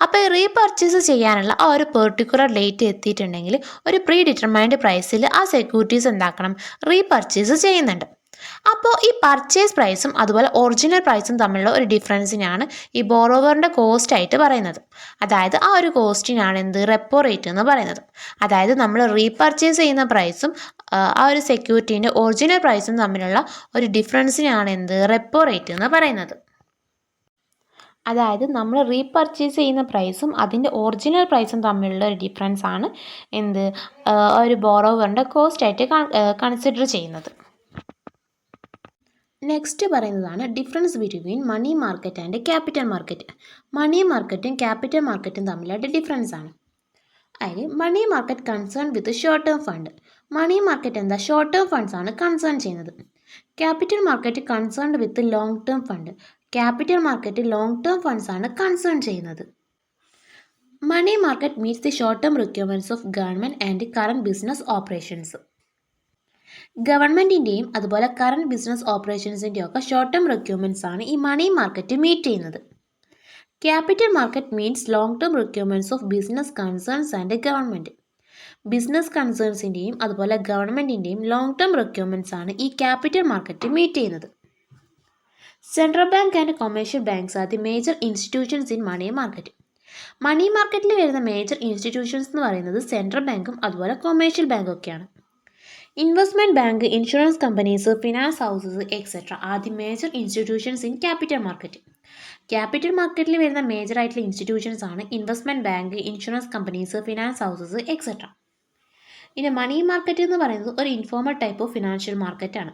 അപ്പോൾ ഈ റീപർച്ചേസ് ചെയ്യാനുള്ള ആ ഒരു പെർട്ടിക്കുലർ ഡേറ്റ് എത്തിയിട്ടുണ്ടെങ്കിൽ ഒരു പ്രീ ഡിറ്റർമൈൻഡ് പ്രൈസിൽ ആ സെക്യൂരിറ്റീസ് എന്താക്കണം, റീപർച്ചേസ് ചെയ്യുന്നുണ്ട്. അപ്പോൾ ഈ പർച്ചേസ് പ്രൈസും അതുപോലെ ഒറിജിനൽ പ്രൈസും തമ്മിലുള്ള ഒരു ഡിഫറൻസിനാണ് ഈ ബോറോവറിൻ്റെ കോസ്റ്റ് ആയിട്ട് പറയുന്നത്. അതായത് ആ ഒരു കോസ്റ്റിനാണ് റെപ്പോ റേറ്റ് എന്ന് പറയുന്നത്. അതായത് നമ്മൾ റീപർച്ചേസ് ചെയ്യുന്ന പ്രൈസും ആ ഒരു സെക്യൂരിറ്റീൻ്റെ ഒറിജിനൽ പ്രൈസും തമ്മിലുള്ള ഒരു ഡിഫറൻസിനാണ് റെപ്പോ റേറ്റ് എന്ന് പറയുന്നത്. അതായത് നമ്മൾ റീപർച്ചേസ് ചെയ്യുന്ന പ്രൈസും അതിൻ്റെ ഒറിജിനൽ പ്രൈസും തമ്മിലുള്ള ഒരു ഡിഫറൻസ് ആണ് ഒരു ബോറോവറിൻ്റെ കോസ്റ്റ് ആയിട്ട് കൺസിഡർ ചെയ്യുന്നത്. നെക്സ്റ്റ് പറയുന്നതാണ് difference between money market and capital market. മണി മാർക്കറ്റും ക്യാപിറ്റൽ മാർക്കറ്റും തമ്മിലുള്ള ഡിഫറൻസ് ആണ്. അതിൽ money market concern with short term fund. Money market short term funds ആണ് കൺസേൺ ചെയ്യുന്നത്. Capital market concerned with long term fund. Capital market long term funds ആണ് concern ചെയ്യുന്നത്. Money market meets the short term requirements of government and current business operations. ഗവൺമെൻറ്റിൻ്റെയും അതുപോലെ current business ഓപ്പറേഷൻസിൻ്റെയും ഒക്കെ short term requirements ആണ് ഈ money market meet ചെയ്യുന്നത്. Capital market means long term requirements of business concerns and government. Business കൺസേൺസിൻ്റെയും അതുപോലെ ഗവൺമെൻറ്റിൻ്റെയും long term requirements ആണ് ഈ ക്യാപിറ്റൽ മാർക്കറ്റ് മീറ്റ് ചെയ്യുന്നത്. Central bank and commercial banks are the major institutions in money market. Money മാർക്കറ്റിൽ വരുന്ന major institutions എന്ന് പറയുന്നത് സെൻട്രൽ ബാങ്കും അതുപോലെ കൊമേഴ്ഷ്യൽ ബാങ്കും ഒക്കെയാണ്. Investment bank, insurance companies, finance houses etcetera are the major institutions in capital market. Capital മാർക്കറ്റിൽ വരുന്ന മേജർ ആയിട്ടുള്ള ഇൻസ്റ്റിറ്റ്യൂഷൻസ് ആണ് investment bank, insurance companies, finance houses etcetera. ഇനി മണി മാർക്കറ്റ് എന്ന് പറയുന്നത് ഒരു ഇൻഫോർമൽ ടൈപ്പ് ഓഫ് ഫിനാൻഷ്യൽ മാർക്കറ്റാണ്.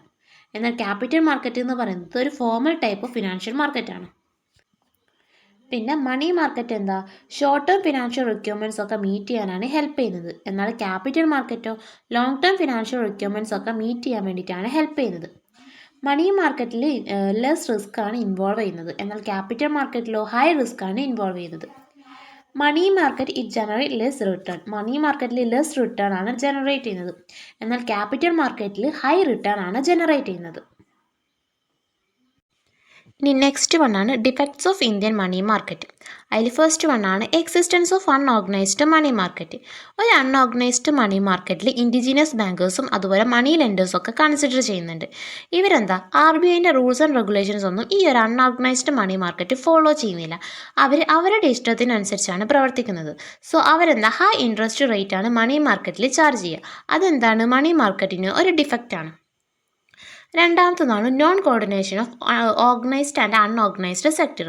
എന്നാൽ ക്യാപിറ്റൽ മാർക്കറ്റ് എന്ന് പറയുന്നത് ഒരു ഫോർമൽ ടൈപ്പ് ഓഫ് ഫിനാൻഷ്യൽ മാർക്കറ്റാണ്. പിന്നെ money market short term financial requirements ഒക്കെ മീറ്റ് ചെയ്യാനാണ് ഹെൽപ്പ് ചെയ്യുന്നത്. എന്നാൽ ക്യാപിറ്റൽ മാർക്കറ്റോ ലോങ് ടേം ഫിനാൻഷ്യൽ റിക്വയർമെൻറ്റ്സ് ഒക്കെ മീറ്റ് ചെയ്യാൻ വേണ്ടിയിട്ടാണ് ഹെൽപ്പ് ചെയ്യുന്നത്. മണി മാർക്കറ്റിൽ ലെസ് റിസ്ക് ആണ് ഇൻവോൾവ് ചെയ്യുന്നത്. എന്നാൽ ക്യാപിറ്റൽ മാർക്കറ്റിലോ ഹൈ റിസ്ക് ആണ് ഇൻവോൾവ് ചെയ്യുന്നത്. Money market it generate less return. Money മാർക്കറ്റിൽ ലെസ് റിട്ടേൺ ആണ് ജനറേറ്റ് ചെയ്യുന്നത്. എന്നാൽ ക്യാപിറ്റൽ മാർക്കറ്റിൽ ഹൈ റിട്ടേൺ ആണ് ജനറേറ്റ് ചെയ്യുന്നത്. ഇനി നെക്സ്റ്റ് വണ്ണാണ് defects of Indian money market. അതിൽ ഫസ്റ്റ് വണ്ണാണ് existence of unorganised money market. ഒരു അൺഓർഗനൈസ്ഡ് മണി മാർക്കറ്റിൽ ഇൻഡിജീനിയസ് ബാങ്കേഴ്സും അതുപോലെ മണി ലെൻഡേഴ്സും ഒക്കെ കൺസിഡർ ചെയ്യുന്നുണ്ട്. RBIൻ്റെ റൂൾസ് ആൻഡ് റെഗുലേഷൻസ് ഒന്നും ഈ ഒരു അൺഓർഗനൈസ്ഡ് മണി മാർക്കറ്റ് ഫോളോ ചെയ്യുന്നില്ല. അവരുടെ ഇഷ്ടത്തിനനുസരിച്ചാണ് പ്രവർത്തിക്കുന്നത്. സോ ഹൈ ഇൻട്രസ്റ്റ് റേറ്റ് ആണ് മണി മാർക്കറ്റിൽ ചാർജ് ചെയ്യുക. മണി മാർക്കറ്റിന് ഒരു ഡിഫക്റ്റാണ്. രണ്ടാമത്തതാണ് non coordination of organised and unorganised sector.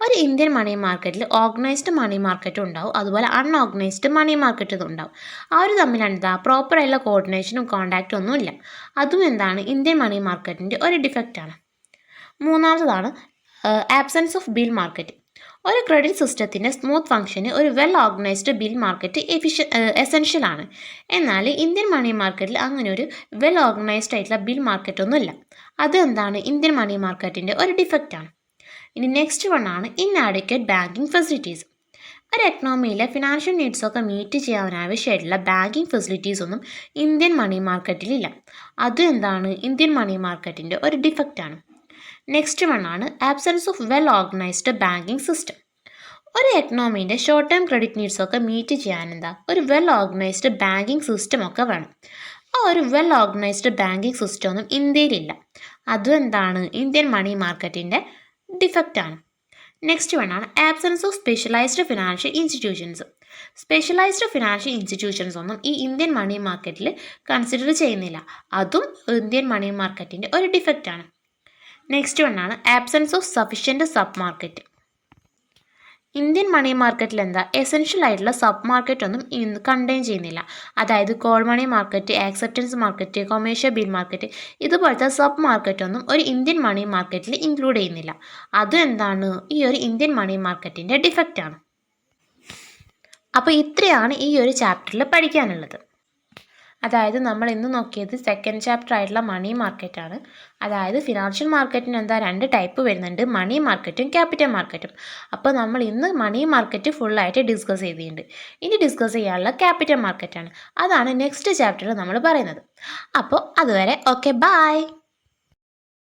ഒരു ഇന്ത്യൻ മണി മാർക്കറ്റിൽ ഓർഗനൈസ്ഡ് മണി മാർക്കറ്റും ഉണ്ടാവും, അതുപോലെ അൺഓർഗനൈസ്ഡ് മണി മാർക്കറ്റും ഉണ്ടാവും. അവർ തമ്മിൽ പ്രോപ്പറായിട്ടുള്ള കോർഡിനേഷനും കോൺടാക്റ്റും ഒന്നുമില്ല. അതും ഇന്ത്യൻ മണി മാർക്കറ്റിൻ്റെ ഒരു ഡിഫക്റ്റാണ്. മൂന്നാമത്തതാണ് ആബ്സെൻസ് ഓഫ് ബിൽ മാർക്കറ്റ്. ഒരു ക്രെഡിറ്റ് സിസ്റ്റത്തിൻ്റെ സ്മൂത്ത് ഫംഗ്ഷന് ഒരു well organised bill market essential ആണ്. എന്നാൽ ഇന്ത്യൻ മണി മാർക്കറ്റിൽ അങ്ങനെ ഒരു വെൽ ഓർഗനൈസ്ഡ് ആയിട്ടുള്ള ബിൽ മാർക്കറ്റ് ഒന്നുമില്ല. അത് ഇന്ത്യൻ മണി മാർക്കറ്റിൻ്റെ ഒരു ഡിഫക്റ്റാണ്. ഇനി നെക്സ്റ്റ് വണ്ണാണ് ഇൻആഡിക്വേറ്റ് ബാങ്കിങ് ഫെസിലിറ്റീസ്. ഒരു എക്കണോമിയിലെ ഫിനാൻഷ്യൽ നീഡ്സൊക്കെ മീറ്റ് ചെയ്യാനാവശ്യമായിട്ടുള്ള ബാങ്കിങ് ഫെസിലിറ്റീസ് ഒന്നും ഇന്ത്യൻ മണി മാർക്കറ്റിലില്ല. അത് ഇന്ത്യൻ മണി മാർക്കറ്റിൻ്റെ ഒരു ഡിഫക്റ്റാണ്. നെക്സ്റ്റ് വണ്ണാണ് absence of well organised banking system. ഒരു എക്കണോമീൻ്റെ ഷോർട്ട് ടേം ക്രെഡിറ്റ് നീഡ്സൊക്കെ മീറ്റ് ചെയ്യാൻ ഒരു വെൽ ഓർഗനൈസ്ഡ് ബാങ്കിങ് സിസ്റ്റം ഒക്കെ വേണം. ആ ഒരു വെൽ ഓർഗനൈസ്ഡ് ബാങ്കിങ് സിസ്റ്റം ഒന്നും ഇന്ത്യയിലില്ല. അതും ഇന്ത്യൻ മണി മാർക്കറ്റിൻ്റെ ഡിഫക്റ്റാണ്. നെക്സ്റ്റ് വണ്ണാണ് absence of specialised financial institutions. Specialised financial institutions ഒന്നും ഈ ഇന്ത്യൻ മണി മാർക്കറ്റിൽ കൺസിഡർ ചെയ്യുന്നില്ല. അതും ഇന്ത്യൻ മണി മാർക്കറ്റിൻ്റെ ഒരു ഡിഫക്റ്റാണ്. നെക്സ്റ്റ് വണ്ണാണ് absence of sufficient sub market. Indian money മാർക്കറ്റിൽ എസെൻഷ്യൽ ആയിട്ടുള്ള സബ് മാർക്കറ്റ് ഒന്നും കണ്ടെയ്ൻ ചെയ്യുന്നില്ല. അതായത് call money market, acceptance market, commercial bill market ഇതുപോലത്തെ സബ് മാർക്കറ്റ് ഒന്നും ഒരു ഇന്ത്യൻ മണി മാർക്കറ്റിൽ ഇൻക്ലൂഡ് ചെയ്യുന്നില്ല. അത് ഈ ഒരു ഇന്ത്യൻ മണി മാർക്കറ്റിൻ്റെ ഡിഫക്റ്റാണ്. അപ്പോൾ ഇത്രയാണ് ഈ ഒരു ചാപ്റ്ററിൽ പഠിക്കാനുള്ളത്. അതായത് നമ്മൾ ഇന്ന് നോക്കിയത് സെക്കൻഡ് ചാപ്റ്റർ ആയിട്ടുള്ള മണി മാർക്കറ്റാണ്. അതായത് ഫിനാൻഷ്യൽ മാർക്കറ്റിന് എന്താ 2 ടൈപ്പ് വരുന്നുണ്ട്, മണി മാർക്കറ്റും ക്യാപിറ്റൽ മാർക്കറ്റും. അപ്പോൾ നമ്മൾ ഇന്ന് മണി മാർക്കറ്റ് ഫുള്ളായിട്ട് ഡിസ്കസ് ചെയ്തിട്ടുണ്ട്. ഇനി ഡിസ്കസ് ചെയ്യാനുള്ള ക്യാപിറ്റൽ മാർക്കറ്റാണ്. അതാണ് നെക്സ്റ്റ് ചാപ്റ്ററിൽ നമ്മൾ പറയുന്നത്. അപ്പോൾ അതുവരെ ഓക്കെ, ബൈ.